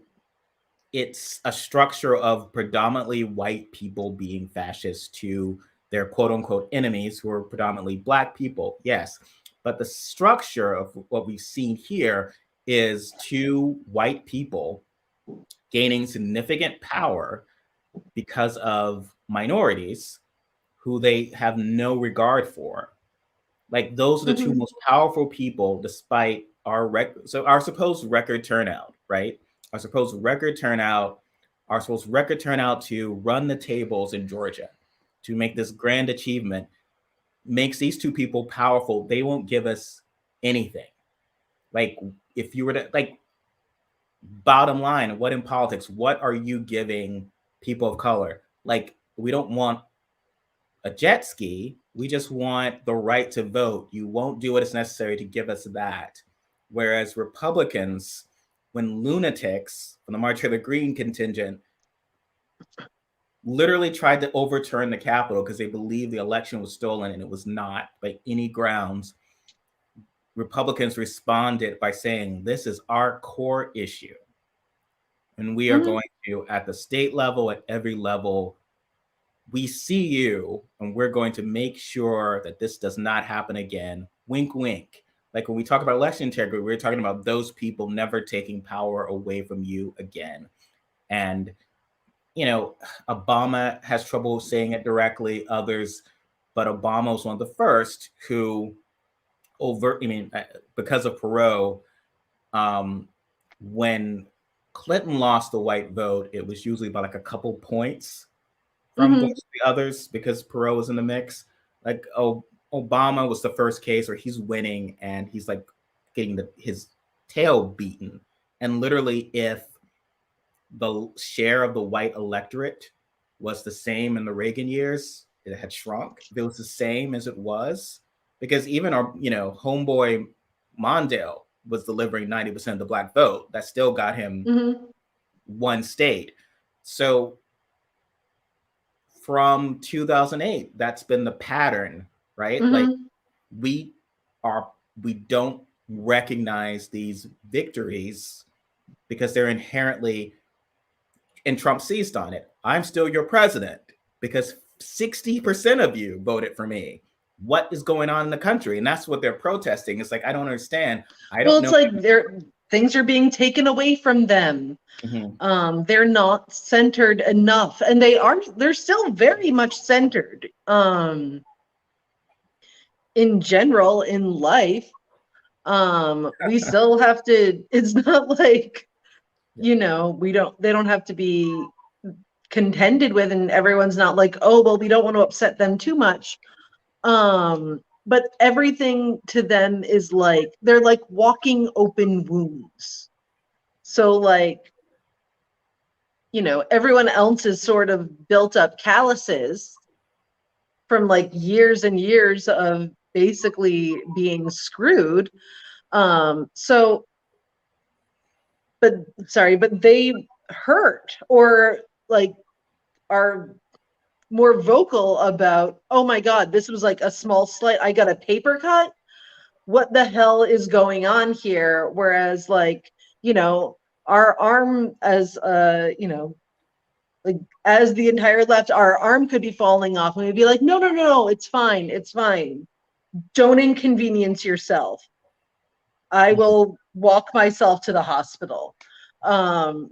it's a structure of predominantly white people being fascist to their quote unquote enemies, who are predominantly Black people. Yes. But the structure of what we've seen here is 2 white people gaining significant power because of minorities who they have no regard for. Like, those are the 2 most powerful people, despite our supposed record turnout, right? Our supposed record turnout to run the tables in Georgia, to make this grand achievement, makes these 2 people powerful. They won't give us anything. Like, if you were to, like, bottom line, what in politics, what are you giving people of color? Like, we don't want a jet ski. We just want the right to vote. You won't do what is necessary to give us that. Whereas Republicans, when lunatics from the Marjorie Taylor Greene contingent literally tried to overturn the Capitol because they believed the election was stolen, and it was not by any grounds, Republicans responded by saying, this is our core issue. And we are going to, at the state level, at every level, we see you, and we're going to make sure that this does not happen again. Wink, wink. Like, when we talk about election integrity, we're talking about those people never taking power away from you again. And, you know, Obama has trouble saying it directly, others, but Obama was one of the first who because of Perot, when Clinton lost the white vote, it was usually by like a couple points from the others, because Perot was in the mix. Like, Obama was the first case where he's winning and he's like getting his tail beaten. And literally, if the share of the white electorate was the same in the Reagan years, it had shrunk. If it was the same as it was, because even our, you know, homeboy Mondale was delivering 90% of the Black vote, that still got him 1 state. So from 2008, that's been the pattern, right? Like, we don't recognize these victories because they're inherently, and Trump seized on it. I'm still your president because 60% of you voted for me. What is going on in the country? And that's what they're protesting. It's like, I don't understand. I don't know. Well, it's like things are being taken away from them. They're not centered enough, and they're still very much centered in general in life. We still have to, it's not like, you know, they don't have to be contended with, and everyone's not like, oh, well, we don't want to upset them too much. But everything to them is like, they're like walking open wounds. So like, everyone else's sort of built up calluses from like years and years of basically being screwed. So, but they hurt or like are more vocal about, oh my God, this was like a small slight. I got a paper cut. What the hell is going on here? Whereas like, our arm as like as the entire left, our arm could be falling off and we'd be like, no, it's fine. It's fine. Don't inconvenience yourself. I will walk myself to the hospital. And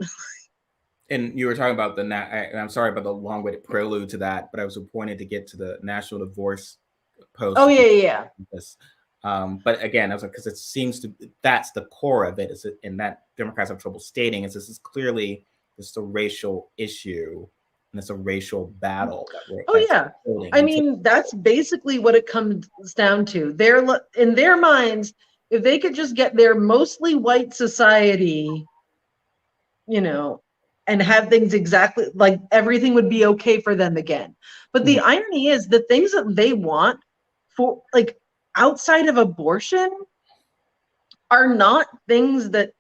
you were talking about and I'm sorry about the long-winded prelude to that, but I was appointed to get to the national divorce post. Oh yeah. But again, I was like, because it seems to that's the core of it, is it, and that Democrats have trouble stating is this is clearly just a racial issue and it's a racial battle that we're I mean, that's basically what it comes down to. In their minds, if they could just get their mostly white society, and have things exactly like everything would be okay for them again. But the irony is the things that they want for like outside of abortion are not things that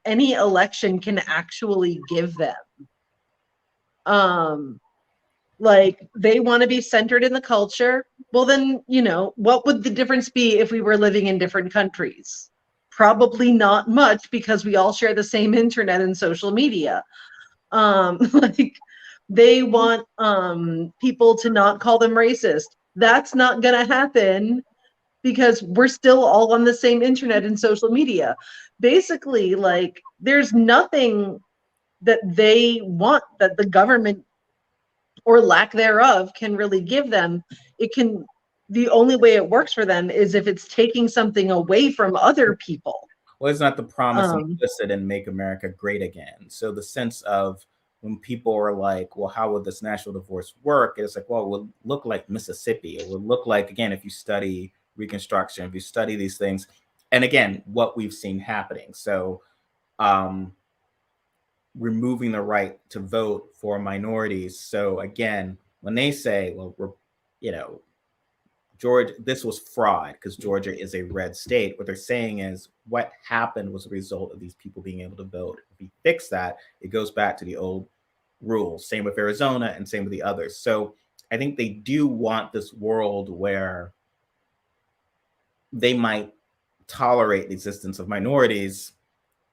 any election can actually give them. Like they want to be centered in the culture. Well, then, what would the difference be if we were living in different countries? Probably not much because we all share the same internet and social media. Like they want people to not call them racist. That's not gonna happen because we're still all on the same internet and social media. Basically, like there's nothing that they want that the government or lack thereof can really give them. The only way it works for them is if it's taking something away from other people. Well, it's not the promise implicit in Make America Great Again. So the sense of when people are like, well, how would this national divorce work? It's like, well, it would look like Mississippi. It would look like, again, if you study Reconstruction, if you study these things, and again, what we've seen happening. So removing the right to vote for minorities. So again, when they say, well, Georgia, this was fraud because Georgia is a red state. What they're saying is what happened was a result of these people being able to vote. If we fix that, it goes back to the old rules. Same with Arizona and same with the others. So I think they do want this world where they might tolerate the existence of minorities,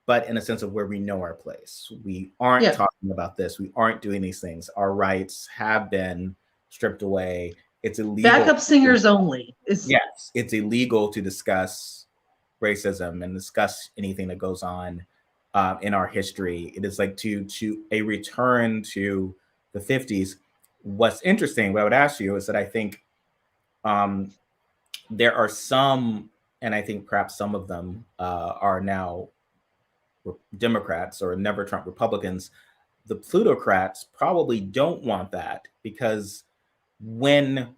but in a sense of where we know our place. We aren't talking about this. We aren't doing these things. Our rights have been stripped away. It's illegal. Backup singers only. Yes, it's illegal to discuss racism and discuss anything that goes on in our history. It is like to a return to the 50s. What's interesting, what I would ask you is that I think there are some, and I think perhaps some of them are now Democrats or never Trump Republicans. The plutocrats probably don't want that because when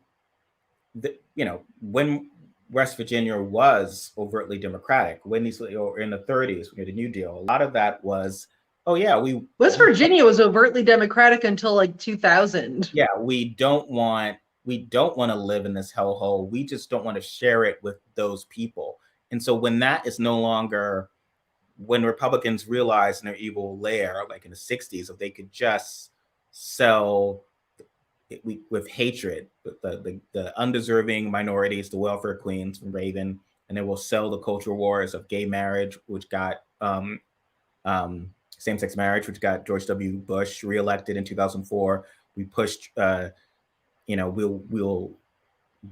West Virginia was overtly Democratic, when these in the 30s, when we had a New Deal, a lot of that was, West Virginia was overtly Democratic until like 2000. Yeah, we don't want to live in this hellhole. We just don't want to share it with those people. And so when that is no longer, when Republicans realized in their evil lair, like in the 60s, if they could just sell with hatred, the undeserving minorities, the welfare queens from Raven, and then we'll sell the culture wars of gay marriage, which got same-sex marriage, which got George W. Bush reelected in 2004. We pushed, we'll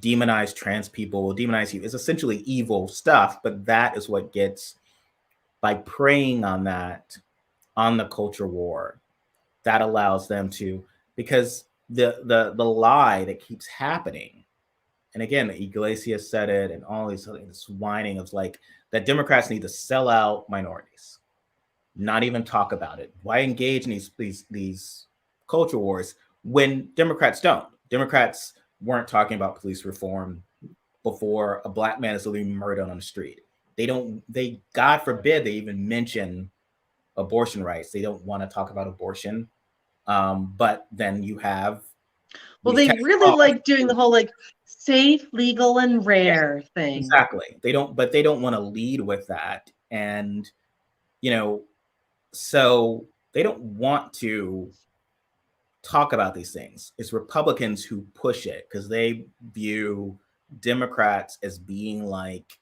demonize trans people, we'll demonize you. It's essentially evil stuff, but that is what gets, by preying on that, on the culture war, that allows them to, because the lie that keeps happening, and again, Iglesias said it, and all these this whining of like that Democrats need to sell out minorities, not even talk about it. Why engage in these culture wars when Democrats don't? Democrats weren't talking about police reform before a black man is literally murdered on the street. They God forbid they even mention abortion rights. They don't want to talk about abortion. But then you have Well, these they Texas really laws. like doing the whole like safe, legal, and rare thing. Exactly. They don't want to lead with that. And, so they don't want to talk about these things. It's Republicans who push it because they view Democrats as being like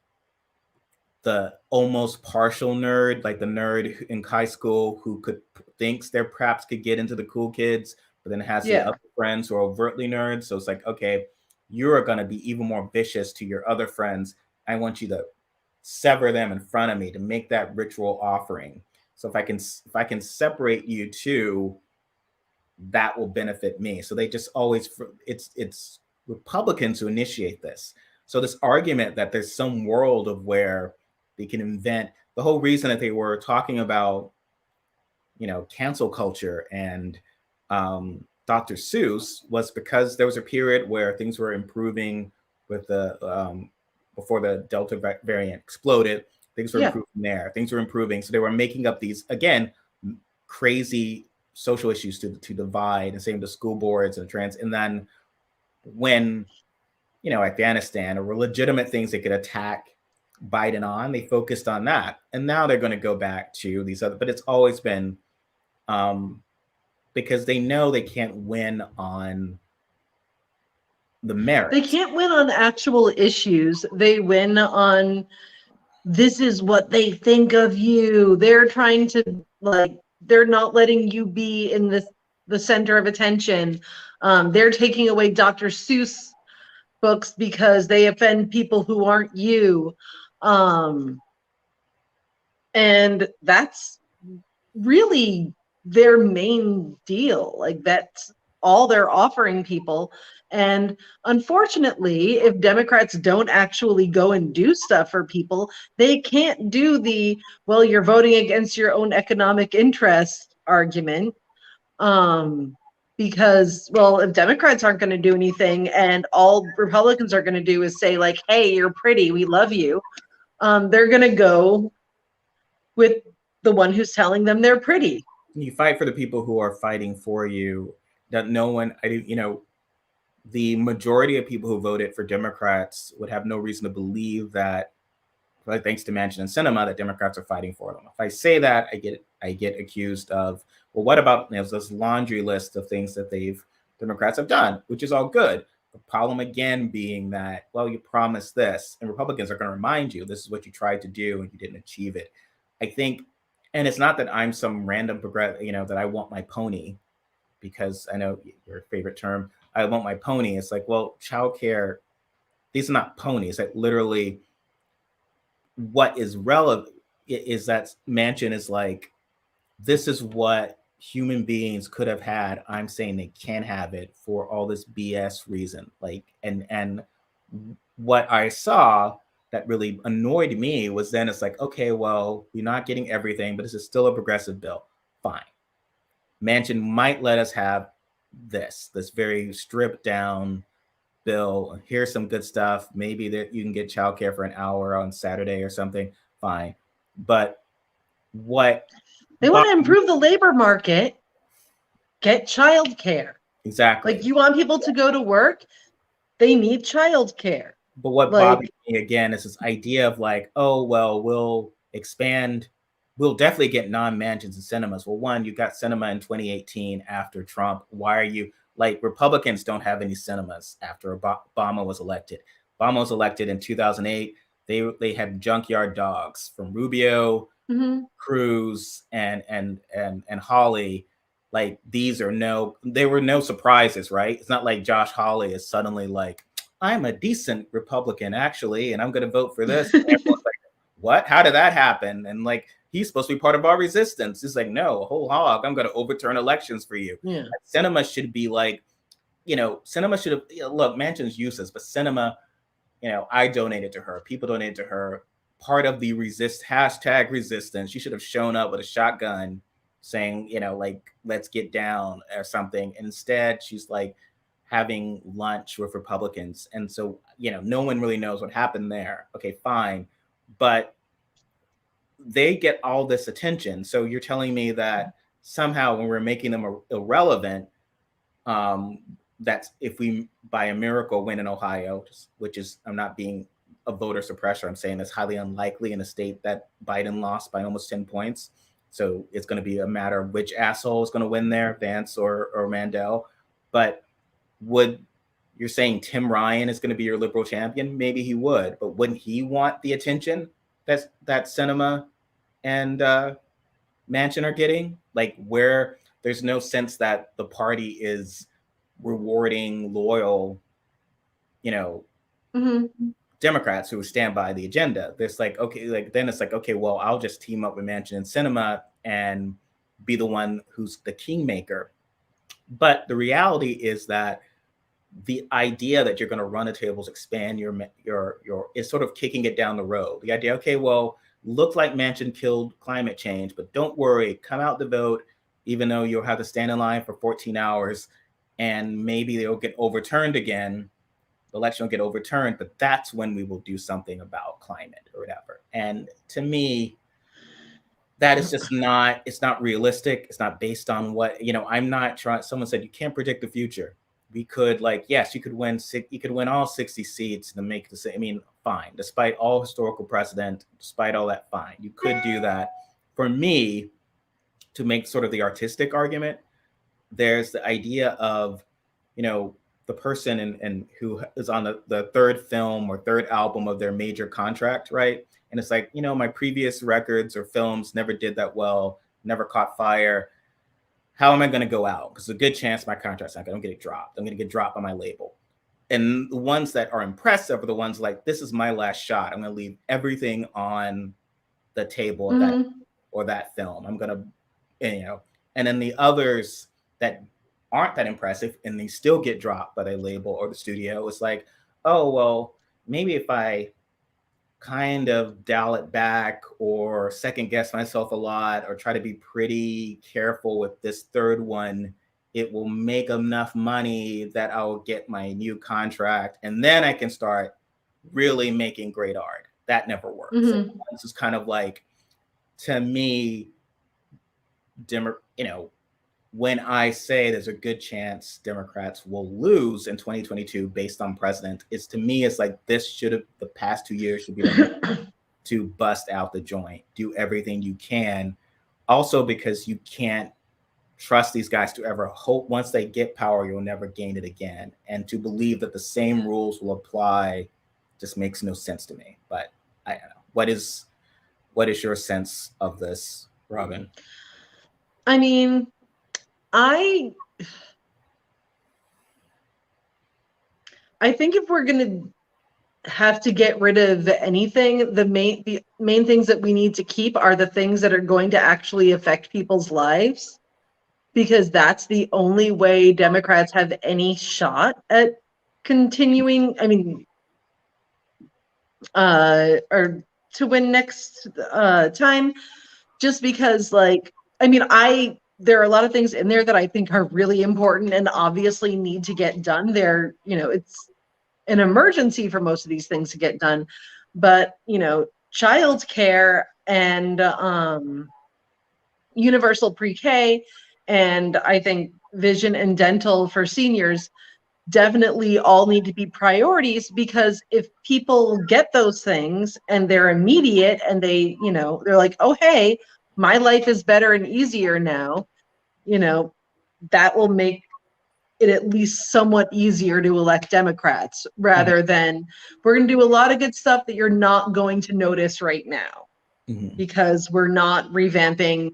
the almost partial nerd, like the nerd in high school who thinks they're perhaps could get into the cool kids, but then has the other friends who are overtly nerds. So it's like, okay, you're going to be even more vicious to your other friends. I want you to sever them in front of me to make that ritual offering. So if I can separate you two, that will benefit me. So they just always, it's Republicans who initiate this. So this argument that there's some world of where they can invent, the whole reason that they were talking about, cancel culture and Dr. Seuss was because there was a period where things were improving with the before the Delta variant exploded. Things were improving there. Things were improving. So they were making up these, again, crazy social issues to divide, and same to school boards and trans. And then when, Afghanistan or legitimate things they could attack Biden on, they focused on that. And now they're going to go back to these other, but it's always been because they know they can't win on the merits. They can't win on actual issues. They win on, this is what they think of you. They're trying to, like, they're not letting you be in the center of attention. They're taking away Dr. Seuss books because they offend people who aren't you. And that's really their main deal. Like, that's all they're offering people. And unfortunately, if Democrats don't actually go and do stuff for people, they can't do the, well, you're voting against your own economic interest argument. Because, well, if Democrats aren't going to do anything and all Republicans are going to do is say, like, hey, you're pretty, we love you, they're going to go with the one who's telling them they're pretty. You fight for the people who are fighting for you. That no one, the majority of people who voted for Democrats would have no reason to believe that, like, thanks to Manchin and Sinema, that Democrats are fighting for them. If I say that, I get accused of, well, what about this laundry list of things that Democrats have done, which is all good. The problem again being that, well, you promised this, and Republicans are going to remind you this is what you tried to do and you didn't achieve it. I think, and it's not that I'm some random that I want my pony, because I know your favorite term, I want my pony. It's like, well, childcare, these are not ponies. Like, literally, what is relevant is that Manchin is like, this is what human beings could have had. I'm saying they can't have it for all this BS reason. Like, and what I saw that really annoyed me was then it's like, okay, well, you're not getting everything, but this is still a progressive bill. Fine. Manchin might let us have this very stripped down bill. Here's some good stuff. Maybe that you can get childcare for an hour on Saturday or something. Fine. But what they want to improve the labor market, get childcare. Exactly. Like, you want people to go to work, they need childcare. But what bothers me again is this idea of like, oh, well, we'll expand. We'll definitely get non-Manchins and cinemas. Well, one, you got cinema in 2018 after Trump. Why are you, like, Republicans don't have any cinemas after Obama was elected. Obama was elected in 2008. They had junkyard dogs from Rubio, Cruz, and Hawley. Like, they were no surprises, right? It's not like Josh Hawley is suddenly like, I'm a decent Republican, actually, and I'm going to vote for this. And everyone's like, what? How did that happen? And like, he's supposed to be part of our resistance. It's like, no, whole hog. I'm going to overturn elections for you. Yeah. Cinema should be like, Cinema should have, look, Manchin's useless, but Cinema, I donated to her. People donated to her. Part of the hashtag resistance. She should have shown up with a shotgun saying, like, let's get down or something. Instead, she's like having lunch with Republicans. And so, no one really knows what happened there. Okay, fine. But they get all this attention. So you're telling me that somehow when we're making them irrelevant, that's if we by a miracle win in Ohio, which is, I'm not being a voter suppressor, I'm saying it's highly unlikely in a state that Biden lost by almost 10 points. So it's going to be a matter of which asshole is going to win there, Vance or Mandel. But you're saying Tim Ryan is going to be your liberal champion? Maybe he would, but wouldn't he want the attention that Sinema and Manchin are getting? Like, where there's no sense that the party is rewarding loyal, Democrats who stand by the agenda. There's like, okay, like then it's like, okay, well, I'll just team up with Manchin and Sinema and be the one who's the kingmaker. But the reality is that the idea that you're going to run the tables, expand your is sort of kicking it down the road. The idea, okay, well, looks like Manchin killed climate change, but don't worry, come out to vote, even though you'll have to stand in line for 14 hours and maybe they'll get overturned again. The election will get overturned, but that's when we will do something about climate or whatever. And to me, that is just not, it's not realistic. It's not based on what, I'm not trying, someone said, you can't predict the future. We could yes, you could win all 60 seats to make the same. I mean, fine. Despite all historical precedent, despite all that, fine. You could do that. For me, to make sort of the artistic argument, there's the idea of, the person and who is on the third film or third album of their major contract, right? And it's like, my previous records or films never did that well, never caught fire. How am I going to go out? Because there's a good chance my contract's not going to get dropped. I'm going to get dropped on my label. And the ones that are impressive are the ones like, this is my last shot. I'm going to leave everything on the table of that or that film. I'm going to, and then the others that aren't that impressive and they still get dropped by the label or the studio, it's like, oh, well, maybe if I kind of dial it back or second guess myself a lot or try to be pretty careful with this third one, it will make enough money that I'll get my new contract and then I can start really making great art. That never works. So this is kind of like, to me, when I say there's a good chance Democrats will lose in 2022 based on precedent, to me, it's like the past 2 years should be to bust out the joint, do everything you can. Also, because you can't trust these guys to ever hope once they get power, you'll never gain it again. And to believe that the same rules will apply just makes no sense to me. But I don't know. What is your sense of this, Robyn? I mean, I think if we're going to have to get rid of anything, the main things that we need to keep are the things that are going to actually affect people's lives, because that's the only way Democrats have any shot at continuing, or to win next time, just because there are a lot of things in there that I think are really important and obviously need to get done. It's an emergency for most of these things to get done. But, child care and universal pre-K, and I think vision and dental for seniors definitely all need to be priorities, because if people get those things and they're immediate and they're like, oh, hey, my life is better and easier now, that will make it at least somewhat easier to elect Democrats, rather than we're going to do a lot of good stuff that you're not going to notice right now because we're not revamping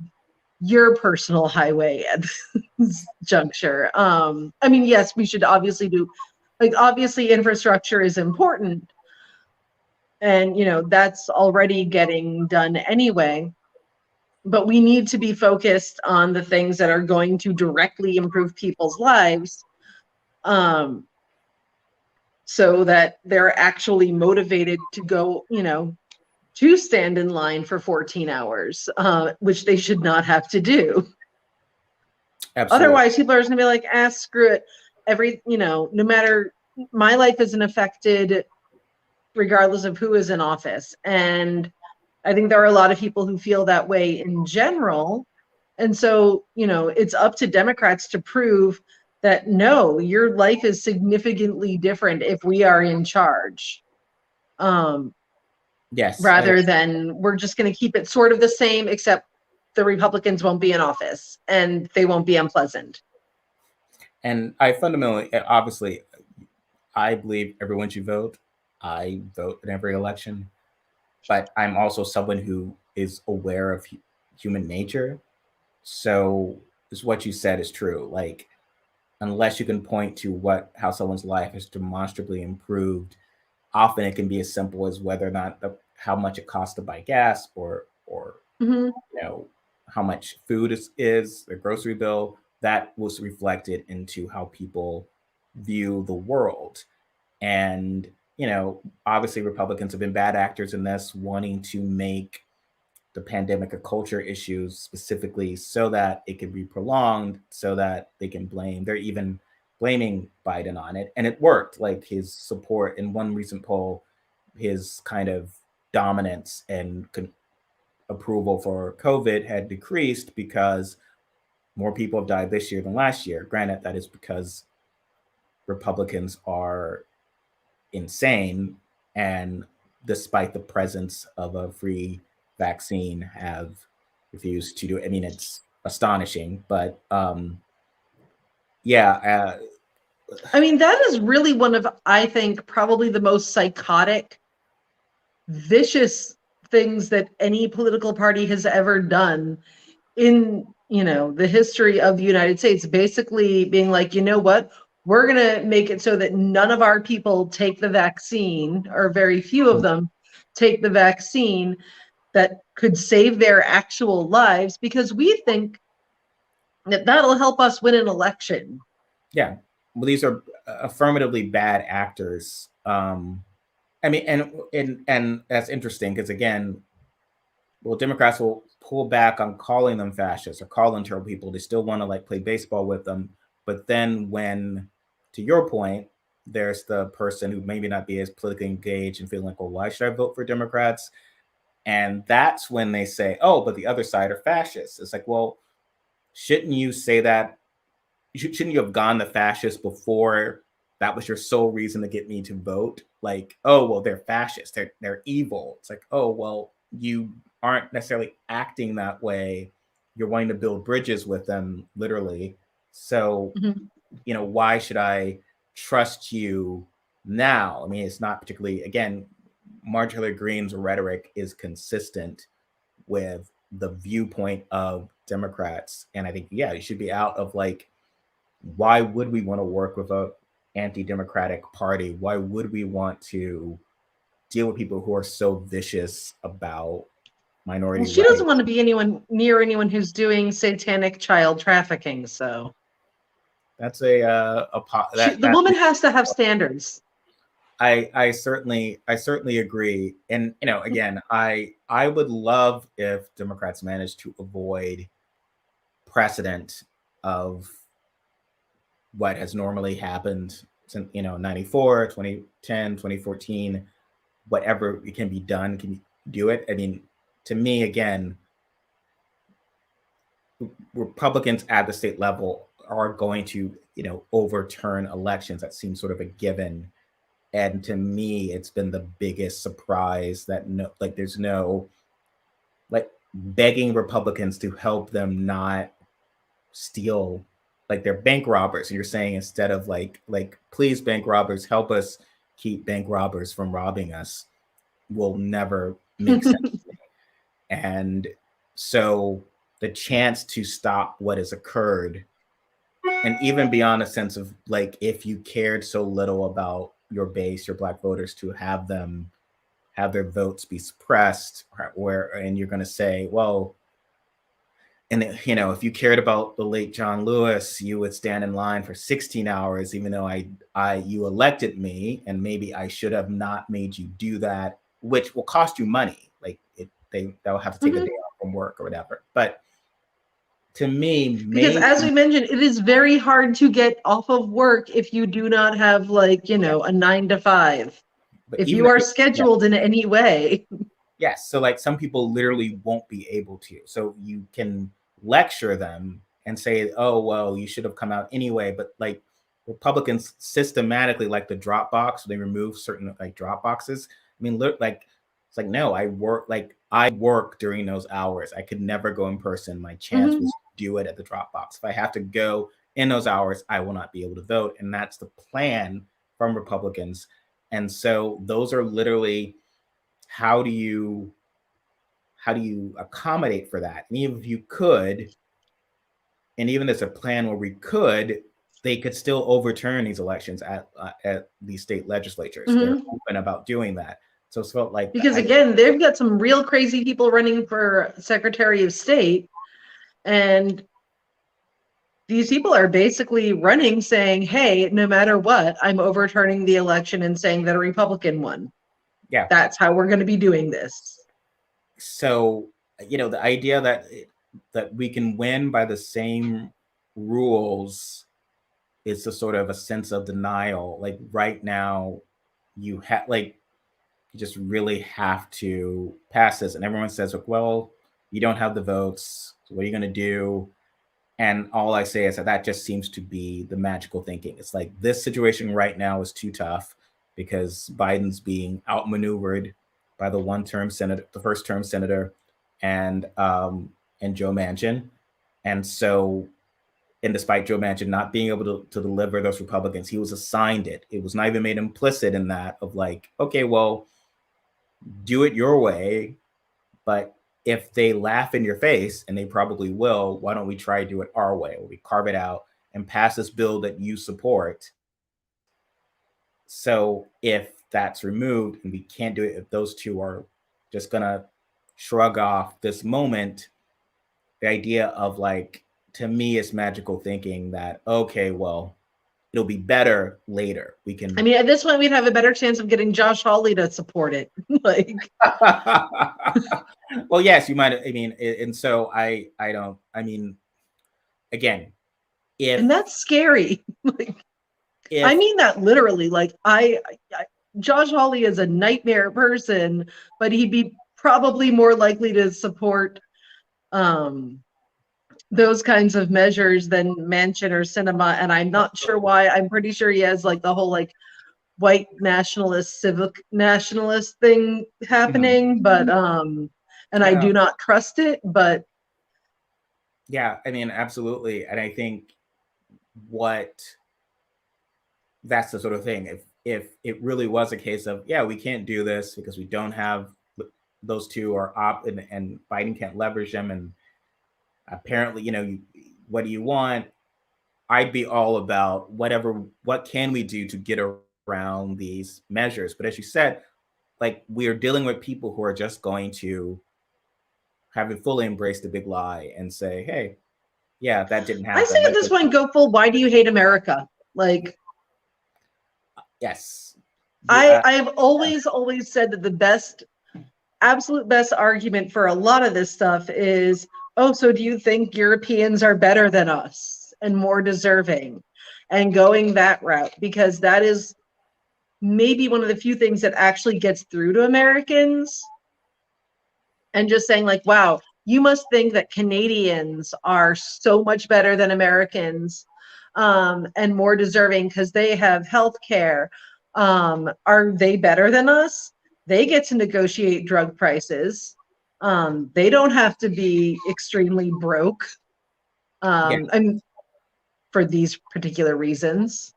your personal highway at this juncture. Yes, we should obviously obviously infrastructure is important, and that's already getting done anyway. But we need to be focused on the things that are going to directly improve people's lives, so that they're actually motivated to go, to stand in line for 14 hours, which they should not have to do. Absolutely. Otherwise, people are just going to be like, screw it. No matter, my life isn't affected regardless of who is in office. And I think there are a lot of people who feel that way in general. And so, you know, it's up to Democrats to prove that no, your life is significantly different if we are in charge. Yes. Rather than we're just going to keep it sort of the same, except the Republicans won't be in office and they won't be unpleasant. And I fundamentally, obviously, I believe everyone should vote. I vote in every election, but I'm also someone who is aware of human nature. So, is what you said is true. Like, unless you can point to how someone's life has demonstrably improved, often it can be as simple as whether or not how much it costs to buy gas, or Mm-hmm. you know, how much food is their grocery bill. That was reflected into how people view the world. And, you know, obviously Republicans have been bad actors in this, wanting to make the pandemic a culture issue specifically so that it can be prolonged, so that they can they're even blaming Biden on it. And it worked. Like, his support in one recent poll, his kind of dominance and approval for COVID had decreased because more people have died this year than last year. Granted, that is because Republicans are insane, and despite the presence of a free vaccine, have refused to do it. I mean, it's astonishing, but yeah. I mean, that is really one of, I think, probably the most psychotic, vicious things that any political party has ever done in, you know, the history of the United States. Basically being like, you know what, we're going to make it so that none of our people take the vaccine, or very few of them take the vaccine that could save their actual lives, because we think that that'll help us win an election. Yeah, well, these are affirmatively bad actors. I mean, and that's interesting because, again, well, Democrats will pull back on calling them fascists or call them terrible people. They still want to like play baseball with them. But then when, to your point, there's the person who maybe not be as politically engaged and feeling like, well, why should I vote for Democrats? And that's when they say, oh, but the other side are fascists. It's like, well, shouldn't you say that? Shouldn't you have gone the fascist before that was your sole reason to get me to vote? Like, oh, well, they're fascists. They're evil. It's like, oh, well, you aren't necessarily acting that way. You're wanting to build bridges with them, literally. So, you know, why should I trust you now? I mean, it's not particularly, again, Marjorie Taylor Greene's rhetoric is consistent with the viewpoint of Democrats. And I think, yeah, you should be out of like, why would we want to work with a anti-democratic party? Why would we want to deal with people who are so vicious about minority rights? She doesn't want to be near anyone who's doing satanic child trafficking. So that's the woman has to have standards. I certainly agree. And, you know, again, I would love if Democrats managed to avoid precedent of what has normally happened since, you know, 94, 2010, 2014, whatever it can be done, can do it. I mean, to me, again, Republicans at the state level are going to, you know, overturn elections. That seems sort of a given. And to me, it's been the biggest surprise that there's no like begging Republicans to help them not steal, like they're bank robbers. And you're saying, instead of like, please, bank robbers, help us keep bank robbers from robbing us, will never make sense to me. And so the chance to stop what has occurred, and even beyond a sense of like, if you cared so little about your base, your Black voters, to have their votes be suppressed, and you're going to say, well, and, you know, if you cared about the late John Lewis, you would stand in line for 16 hours, even though you elected me, and maybe I should have not made you do that, which will cost you money. Like they'll have to take a day off from work or whatever. But to me, because as we mentioned, it is very hard to get off of work if you do not have, like, you know, a 9 to 5. But if you are scheduled in any way. Yes. So like some people literally won't be able to. So you can lecture them and say, oh, well, you should have come out anyway. But like Republicans systematically like the drop box, they remove certain like drop boxes. I mean, look, like it's like, no, I work during those hours. I could never go in person. My chance was to do it at the drop box. If I have to go in those hours, I will not be able to vote. And that's the plan from Republicans. And so those are literally, how do you accommodate for that? And even if you could, and even as a plan where we could, they could still overturn these elections at these state legislatures. They're open about doing that. So it's felt like, because again, they've got some real crazy people running for Secretary of State, and these people are basically running saying, hey, no matter what, I'm overturning the election and saying that a Republican won. Yeah. That's how we're going to be doing this. So, you know, the idea that we can win by the same rules is a sort of a sense of denial. Like right now, you just really have to pass this. And everyone says, well, you don't have the votes. So what are you going to do? And all I say is that just seems to be the magical thinking. It's like this situation right now is too tough because Biden's being outmaneuvered by the first term senator, and Joe Manchin. And so, and despite Joe Manchin not being able to deliver those Republicans, he was assigned it. It was not even made implicit in that of like, okay, well, do it your way, but if they laugh in your face, and they probably will, why don't we try to do it our way? We carve it out and pass this bill that you support. So if that's removed and we can't do it, if those two are just gonna shrug off this moment, the idea of like, to me, is magical thinking that, okay, well, it'll be better later. We can. I mean, at this point, we'd have a better chance of getting Josh Hawley to support it. Like, well, yes, you might. I mean, and so I don't. I mean, again, and that's scary. Like, I mean that literally. Like, Josh Hawley is a nightmare person, but he'd be probably more likely to support those kinds of measures than Manchin or Sinema, and I'm not sure why. I'm pretty sure he has like the whole like white nationalist, civic nationalist thing happening, but and I do not trust it, but yeah, I mean, absolutely. And I think that's the sort of thing. If it really was a case of, yeah, we can't do this because we don't have those two are op and Biden can't leverage them, and apparently, you know, what do you want? I'd be all about what can we do to get around these measures? But as you said, like, we are dealing with people who are just going to have fully embraced the big lie and say, hey, yeah, that didn't happen. I say at this point, go full, why do you hate America? Like, yes. I've always said that the absolute best argument for a lot of this stuff is, oh, so do you think Europeans are better than us and more deserving? And going that route, because that is maybe one of the few things that actually gets through to Americans. And just saying like, wow, you must think that Canadians are so much better than Americans, and more deserving because they have health care. Are they better than us? They get to negotiate drug prices. They don't have to be extremely broke. And for these particular reasons,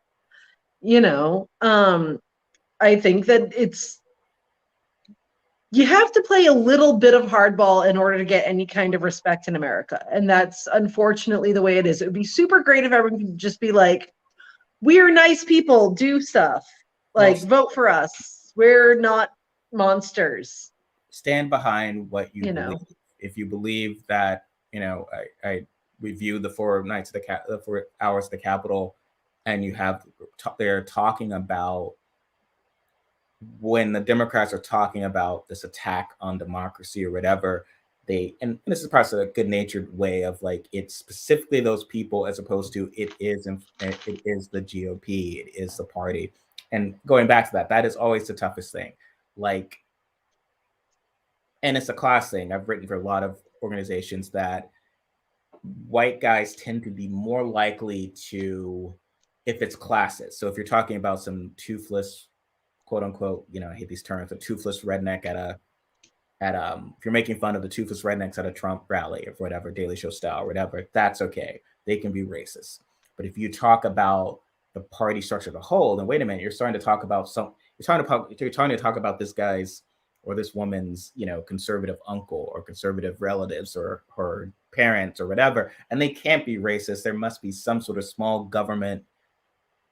you know, I think that you have to play a little bit of hardball in order to get any kind of respect in America. And that's unfortunately the way it is. It would be super great if everyone could just be like, we're nice people, do stuff. Like, vote for us. We're not monsters. Stand behind what you believe. Know. If you believe that, you know, I reviewed the 4 hours of the Capitol, and you have they're talking about, when the Democrats are talking about this attack on democracy or whatever, and this is part of a good-natured way of like, it's specifically those people as opposed to it is the GOP, it is the party. And going back to that is always the toughest thing. Like, and it's a class thing. I've written for a lot of organizations that white guys tend to be more likely to, if it's classes. So if you're talking about some toothless, quote unquote, I hate these terms, a toothless redneck if you're making fun of the toothless rednecks at a Trump rally or whatever, Daily Show style or whatever, that's okay. They can be racist. But if you talk about the party structure as a whole, then wait a minute, you're starting to talk about you're trying to talk about this guy's or this woman's, conservative uncle or conservative relatives or her parents or whatever, and they can't be racist. There must be some sort of small government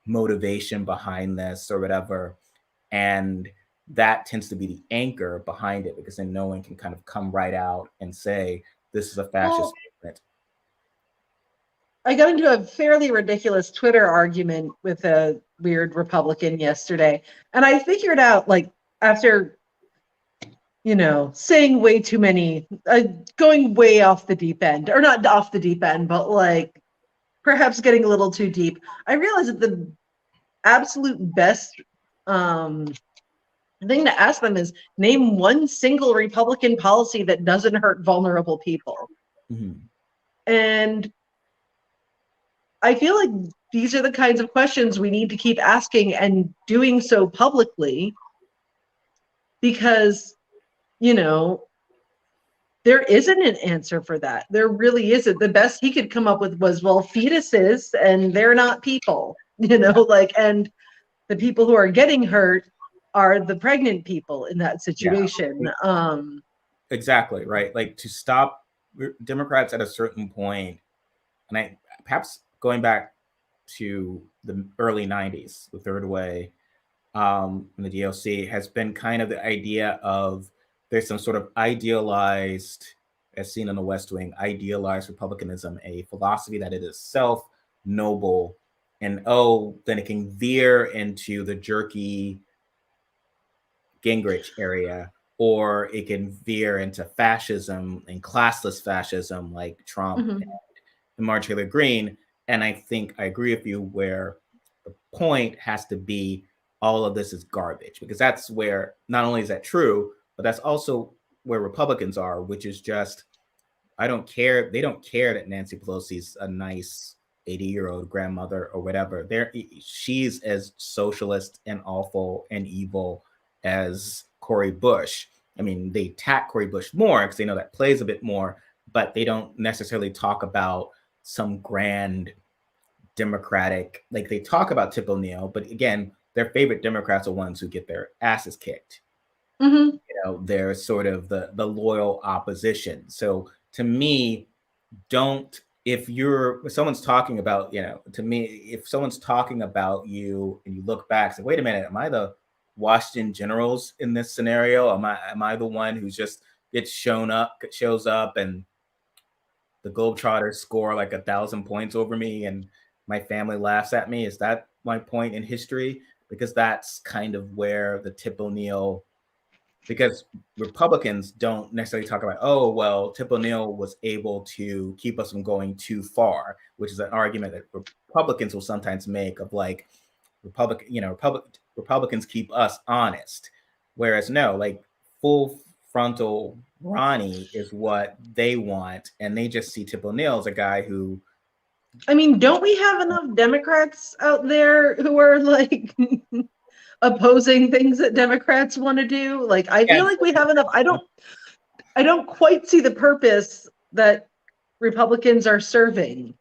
motivation behind this or whatever. And that tends to be the anchor behind it, because then no one can kind of come right out and say, this is a fascist movement. I got into a fairly ridiculous Twitter argument with a weird Republican yesterday. And I figured out, like, after, saying way too many, going way off the deep end, or not off the deep end, but like perhaps getting a little too deep, I realized that the absolute best thing to ask them is name one single Republican policy that doesn't hurt vulnerable people. Mm-hmm. And I feel like these are the kinds of questions we need to keep asking and doing so publicly, because, there isn't an answer for that. There really isn't. The best he could come up with was, well, fetuses and they're not people, and the people who are getting hurt are the pregnant people in that situation. Yeah. Exactly, right? Like, to stop Democrats at a certain point, and perhaps going back to the early 90s, the Third Way, and the DLC has been kind of the idea of there's some sort of idealized, as seen in the West Wing, idealized republicanism, a philosophy that it is self-noble, and then it can veer into the jerky Gingrich area, or it can veer into fascism and classless fascism like Trump and Marjorie Taylor Greene. And I think I agree with you where the point has to be all of this is garbage, because that's where, not only is that true, but that's also where Republicans are, which is just, I don't care. They don't care that Nancy Pelosi's a nice 80-year-old grandmother or whatever. She's as socialist and awful and evil as Cori Bush. I mean, they attack Cori Bush more because they know that plays a bit more, but they don't necessarily talk about some grand Democratic, like they talk about Tip O'Neill, but again, their favorite Democrats are ones who get their asses kicked. They're sort of the loyal opposition. So to me, if someone's talking about, to me, if someone's talking about you and you look back, say, wait a minute, am I the Washington Generals in this scenario? Am I the one who's just shows up and the Globetrotters score like 1,000 points over me and my family laughs at me? Is that my point in history? Because that's kind of where the Tip O'Neill, because Republicans don't necessarily talk about, Tip O'Neill was able to keep us from going too far, which is an argument that Republicans will sometimes make of like, Republicans keep us honest. Whereas no, like full frontal Ronnie is what they want. And they just see Tip O'Neill as a guy who, I mean, don't we have enough Democrats out there who are like opposing things that Democrats want to do? Like, I feel like we have enough. I don't quite see the purpose that Republicans are serving.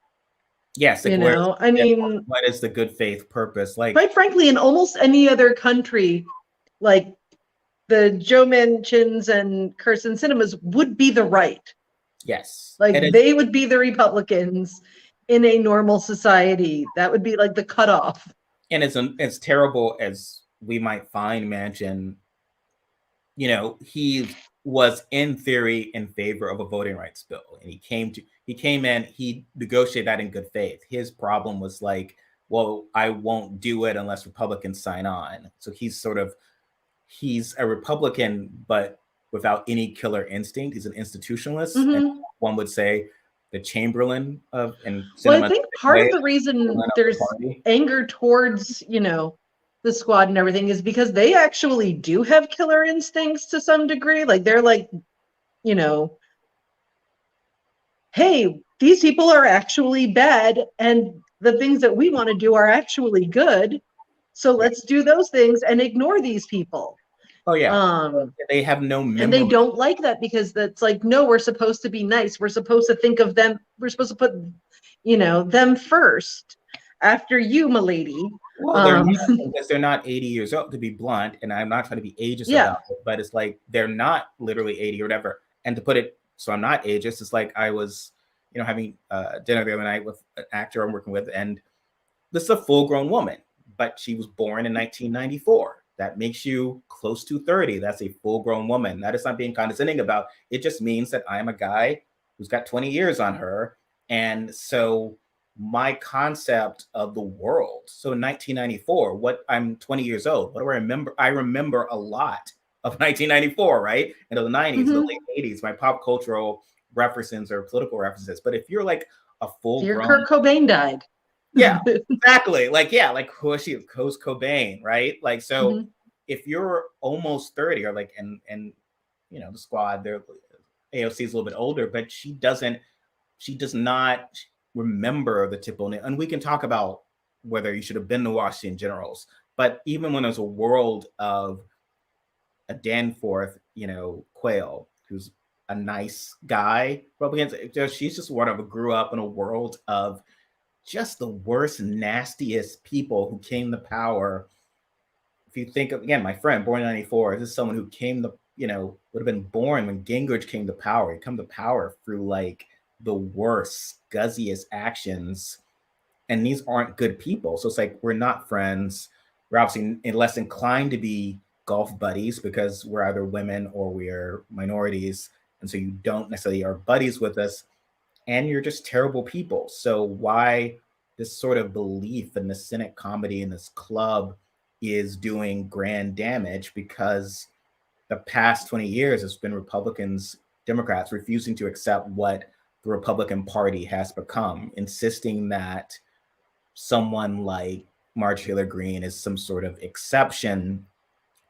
Yes, I mean, what is the good faith purpose? Like, quite frankly, in almost any other country, like the Joe Manchins and Kirsten Cinemas would be the right. Yes, like they would be the Republicans in a normal society. That would be like the cutoff. And as terrible as we might find Manchin, he was in theory in favor of a voting rights bill, and he came in, he negotiated that in good faith. His problem was like, well, I won't do it unless Republicans sign on. So he's a Republican, but without any killer instinct. He's an institutionalist, and one would say the Chamberlain of and well, I think part of the reason there's anger towards the squad and everything is because they actually do have killer instincts to some degree. Like they're like hey, these people are actually bad and the things that we want to do are actually good. So let's do those things and ignore these people. Oh yeah. They have no memory. And they don't like that because that's like, no, we're supposed to be nice. We're supposed to think of them. We're supposed to put, them first after you, milady. Well, they're not, because they're not 80 years old, to be blunt, and I'm not trying to be ageist about it, but it's like they're not literally 80 or whatever. And to put it, so I'm not ageist, it's like I was, having dinner the other night with an actor I'm working with, and this is a full-grown woman, but she was born in 1994. That makes you close to 30. That's a full-grown woman. That is not being condescending about. It just means that I'm a guy who's got 20 years on her. And so my concept of the world. So in 1994, I'm 20 years old. What do I remember? I remember a lot of 1994, right? And the 90s, the late 80s, my pop cultural references or political references. But if you're like a full-grown, Kurt Cobain died. Yeah, exactly. Like who is she? Coast Cobain, right? Like, so if you're almost 30 or like, and the squad, their AOC is a little bit older, but she does not remember the typical, and we can talk about whether you should have been the Washington Generals, but even when there's a world of a Danforth, Quayle, who's a nice guy, she's just one of grew up in a world of just the worst, nastiest people who came to power. If you think of, again, my friend, born in 94, this is someone who came to, would have been born when Gingrich came to power. He come to power through like the worst, scuzziest actions. And these aren't good people. So it's like, we're not friends. We're obviously less inclined to be golf buddies because we're either women or we're minorities. And so you don't necessarily are buddies with us. And you're just terrible people. So why this sort of belief in the cynic comedy in this club is doing grand damage? Because the past 20 years has been Republicans, Democrats refusing to accept what the Republican Party has become, insisting that someone like Marjorie Taylor Greene is some sort of exception,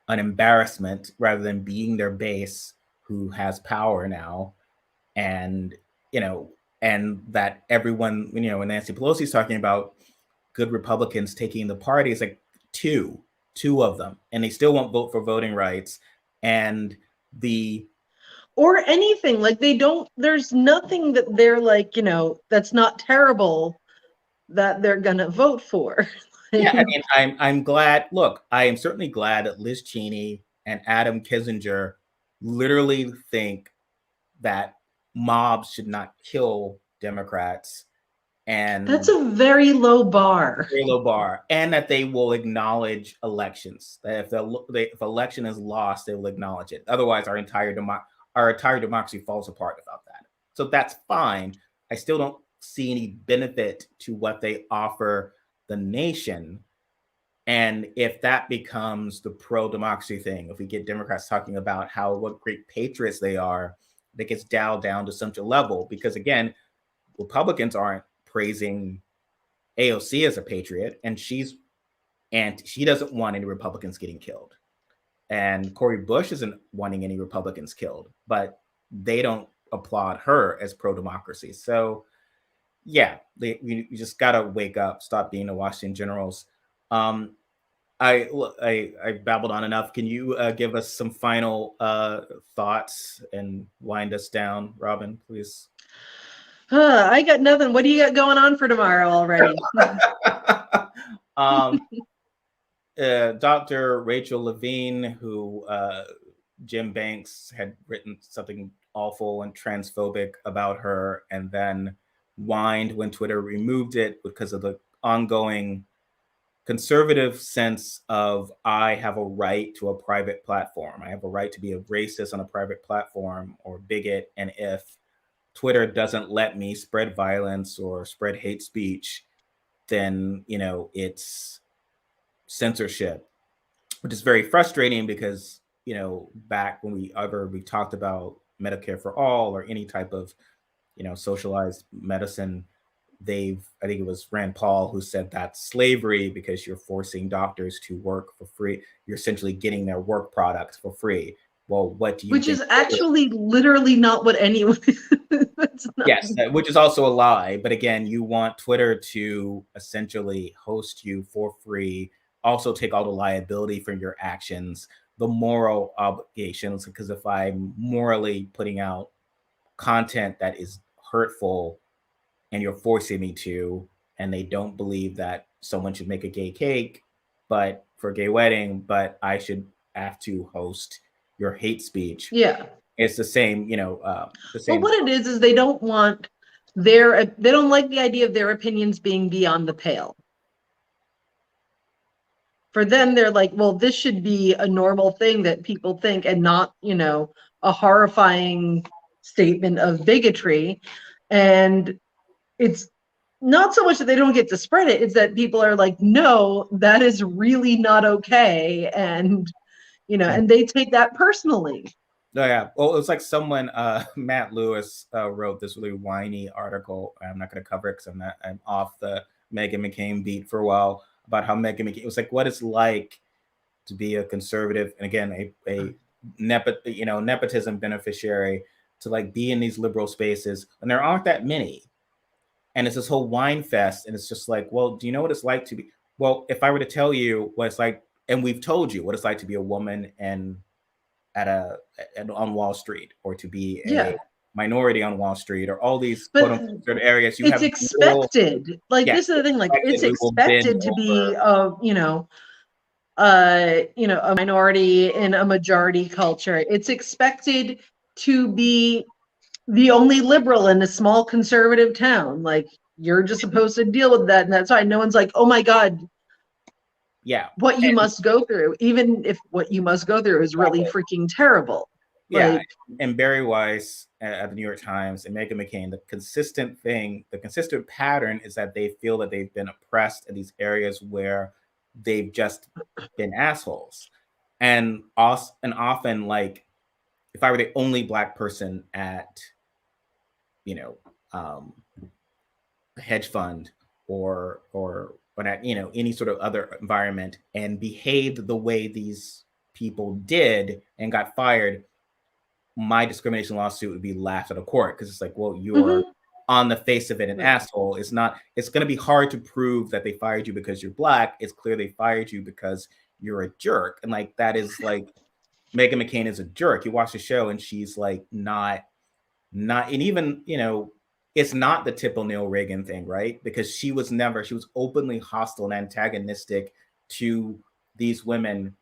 an embarrassment, rather than being their base who has power now. And, and that everyone, when Nancy Pelosi's talking about good Republicans taking the party, it's like two of them, and they still won't vote for voting rights. And or anything, like there's nothing that they're like, that's not terrible that they're gonna vote for. Yeah, I mean, I'm glad. Look, I am certainly glad that Liz Cheney and Adam Kinzinger literally think that mobs should not kill Democrats, and that's a very low bar. Very low bar, and that they will acknowledge elections. That if election is lost, they will acknowledge it. Otherwise, our entire democracy falls apart without that. So that's fine. I still don't see any benefit to what they offer the nation. And if that becomes the pro-democracy thing, if we get Democrats talking about what great patriots they are, that gets dialed down to such a level. Because again, Republicans aren't praising AOC as a patriot, and she doesn't want any Republicans getting killed. And Cori Bush isn't wanting any Republicans killed, but they don't applaud her as pro-democracy. So yeah, we just got to wake up, stop being the Washington Generals. I babbled on enough. Can you give us some final thoughts and wind us down, Robyn, please? I got nothing. What do you got going on for tomorrow already? Dr. Rachel Levine, who Jim Banks had written something awful and transphobic about her, and then whined when Twitter removed it because of the ongoing conservative sense of, I have a right to a private platform. I have a right to be a racist on a private platform, or bigot. And if Twitter doesn't let me spread violence or spread hate speech, then, it's censorship, which is very frustrating because, back when we talked about Medicare for all or any type of, socialized medicine, I think it was Rand Paul who said that's slavery because you're forcing doctors to work for free. You're essentially getting their work products for free. well, what do you Which think? is actually literally not what anyone. Yes, which is also a lie. But again, you want Twitter to essentially host you for free, also take all the liability for your actions, the moral obligations. Because if I'm morally putting out content that is hurtful and you're forcing me to, and they don't believe that someone should make a gay cake, but for a gay wedding, but I should have to host your hate speech. Yeah. It's the same, the Well, same. what it is they don't want they don't like the idea of their opinions being beyond the pale. For them, they're like, well, this should be a normal thing that people think and not, a horrifying statement of bigotry. And it's not so much that they don't get to spread it, it's that people are like, no, that is really not okay. And, and they take that personally. Oh yeah. Well, it was like someone, Matt Lewis, wrote this really whiny article. I'm not going to cover it because I'm off the Meghan McCain beat for a while, about how Meghan McCain, it was like what it's like to be a conservative, and again, a nepotism beneficiary, to like be in these liberal spaces, and there aren't that many. And it's this whole wine fest, and it's just like, well, do you know what it's like to be? Well, if I were to tell you what it's like, and we've told you what it's like to be a woman and on Wall Street, or to be a minority on Wall Street, or all these quote unquote areas, it's expected. This is the thing. Like, it's expected to be a minority in a majority culture. It's expected to be the only liberal in a small conservative town. Like, you're just supposed to deal with that, and that's why no one's like, oh my God, what you must go through, even if what you must go through is really freaking terrible. And Barry Weiss at the New York Times and Meghan McCain, the consistent pattern is that they feel that they've been oppressed in these areas where they've just been assholes. And often, like, if I were the only Black person at, a hedge fund or at, any sort of other environment, and behaved the way these people did and got fired, my discrimination lawsuit would be laughed out of court, because it's like, well, you're on the face of it an asshole. It's going to be hard to prove that they fired you because you're Black. It's clear they fired you because you're a jerk. And like, that is like, Meghan McCain is a jerk. You watch the show and she's like not, and even, it's not the Tip O'Neill Reagan thing, right? Because she was openly hostile and antagonistic to these women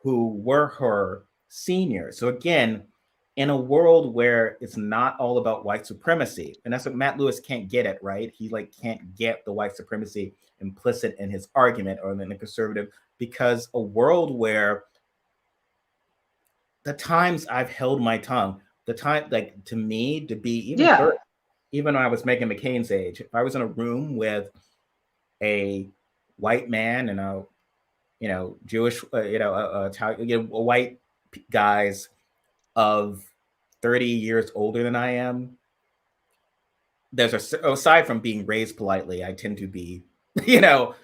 who were her seniors. So again, in a world where it's not all about white supremacy, and that's what Matt Lewis can't get at, right? He like can't get the white supremacy implicit in his argument, or in the conservative, because a world where the times I've held my tongue, the time, like, to me, to be even 30, even when I was Meghan McCain's age, if I was in a room with a white man and a, Jewish, white guys of 30 years older than I am, aside from being raised politely, I tend to be,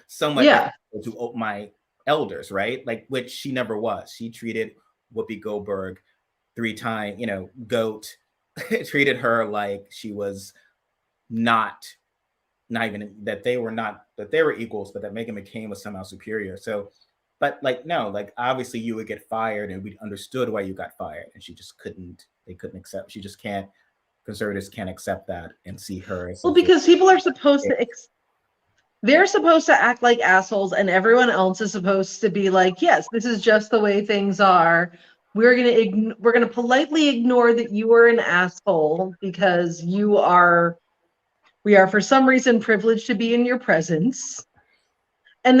somewhat to my elders, right? Like, which she never was. She treated Whoopi Goldberg 3 times, GOAT, treated her like she was not even that they were equals, but that Meghan McCain was somehow superior. So, but like, no, like, obviously you would get fired, and we understood why you got fired, and they couldn't accept, she just can't, conservatives can't accept that and see her as, well, because people are supposed to they're supposed to act like assholes, and everyone else is supposed to be like, yes, this is just the way things are. We're gonna politely ignore that you are an asshole because we are for some reason privileged to be in your presence. And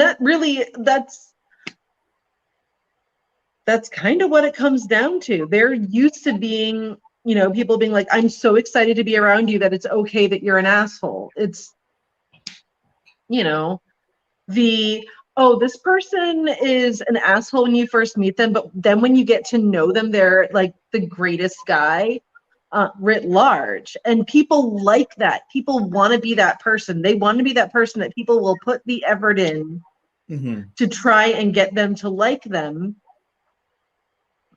that's kind of what it comes down to. They're used to being, people being like, I'm so excited to be around you that it's okay that you're an asshole. It's, this person is an asshole when you first meet them, but then when you get to know them, they're like the greatest guy writ large. And people like that. People want to be that person. They want to be that person that people will put the effort in to try and get them to like them.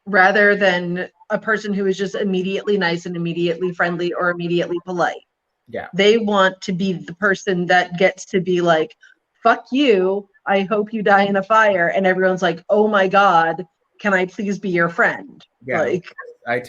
rather than a person who is just immediately nice and immediately friendly or immediately polite. Yeah. They want to be the person that gets to be like, fuck you, I hope you die in a fire. And everyone's like, oh my God, can I please be your friend? Yeah. Like, I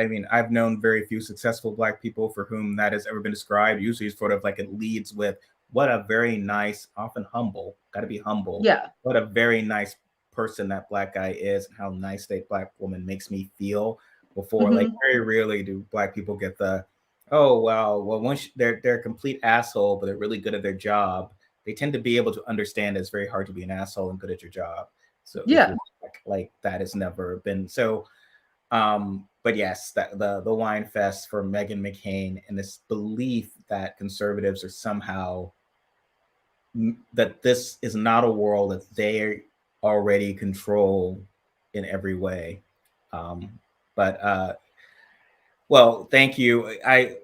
mean, I've known very few successful Black people for whom that has ever been described. Usually sort of like it leads with, what a very nice, often humble, got to be humble. yeah. What a very nice person that Black guy is, and how nice that Black woman makes me feel. Before, like, very rarely do Black people get the, oh, well, once they're a complete asshole, but they're really good at their job. They tend to be able to understand it's very hard to be an asshole and good at your job. So Yeah. like that has never been so. But yes, the wine fest for Meghan McCain, and this belief that conservatives are somehow, that this is not a world that they already control in every way. Well, thank you.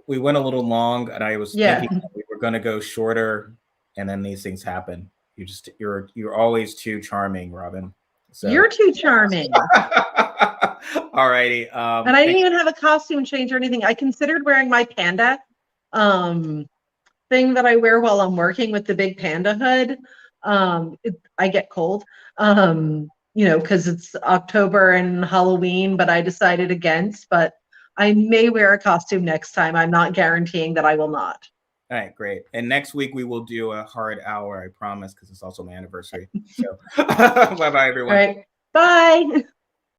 We went a little long, and I was thinking we were going to go shorter, and then these things happen. You're always too charming, Robyn. So you're too charming. All righty. And I didn't even have a costume change or anything. I considered wearing my panda thing that I wear while I'm working with the big panda hood. I get cold, because it's October and Halloween, but I decided against. But I may wear a costume next time. I'm not guaranteeing that I will not. All right, great. And next week we will do a hard hour, I promise, because it's also my anniversary. So bye-bye, everyone. All right. Bye.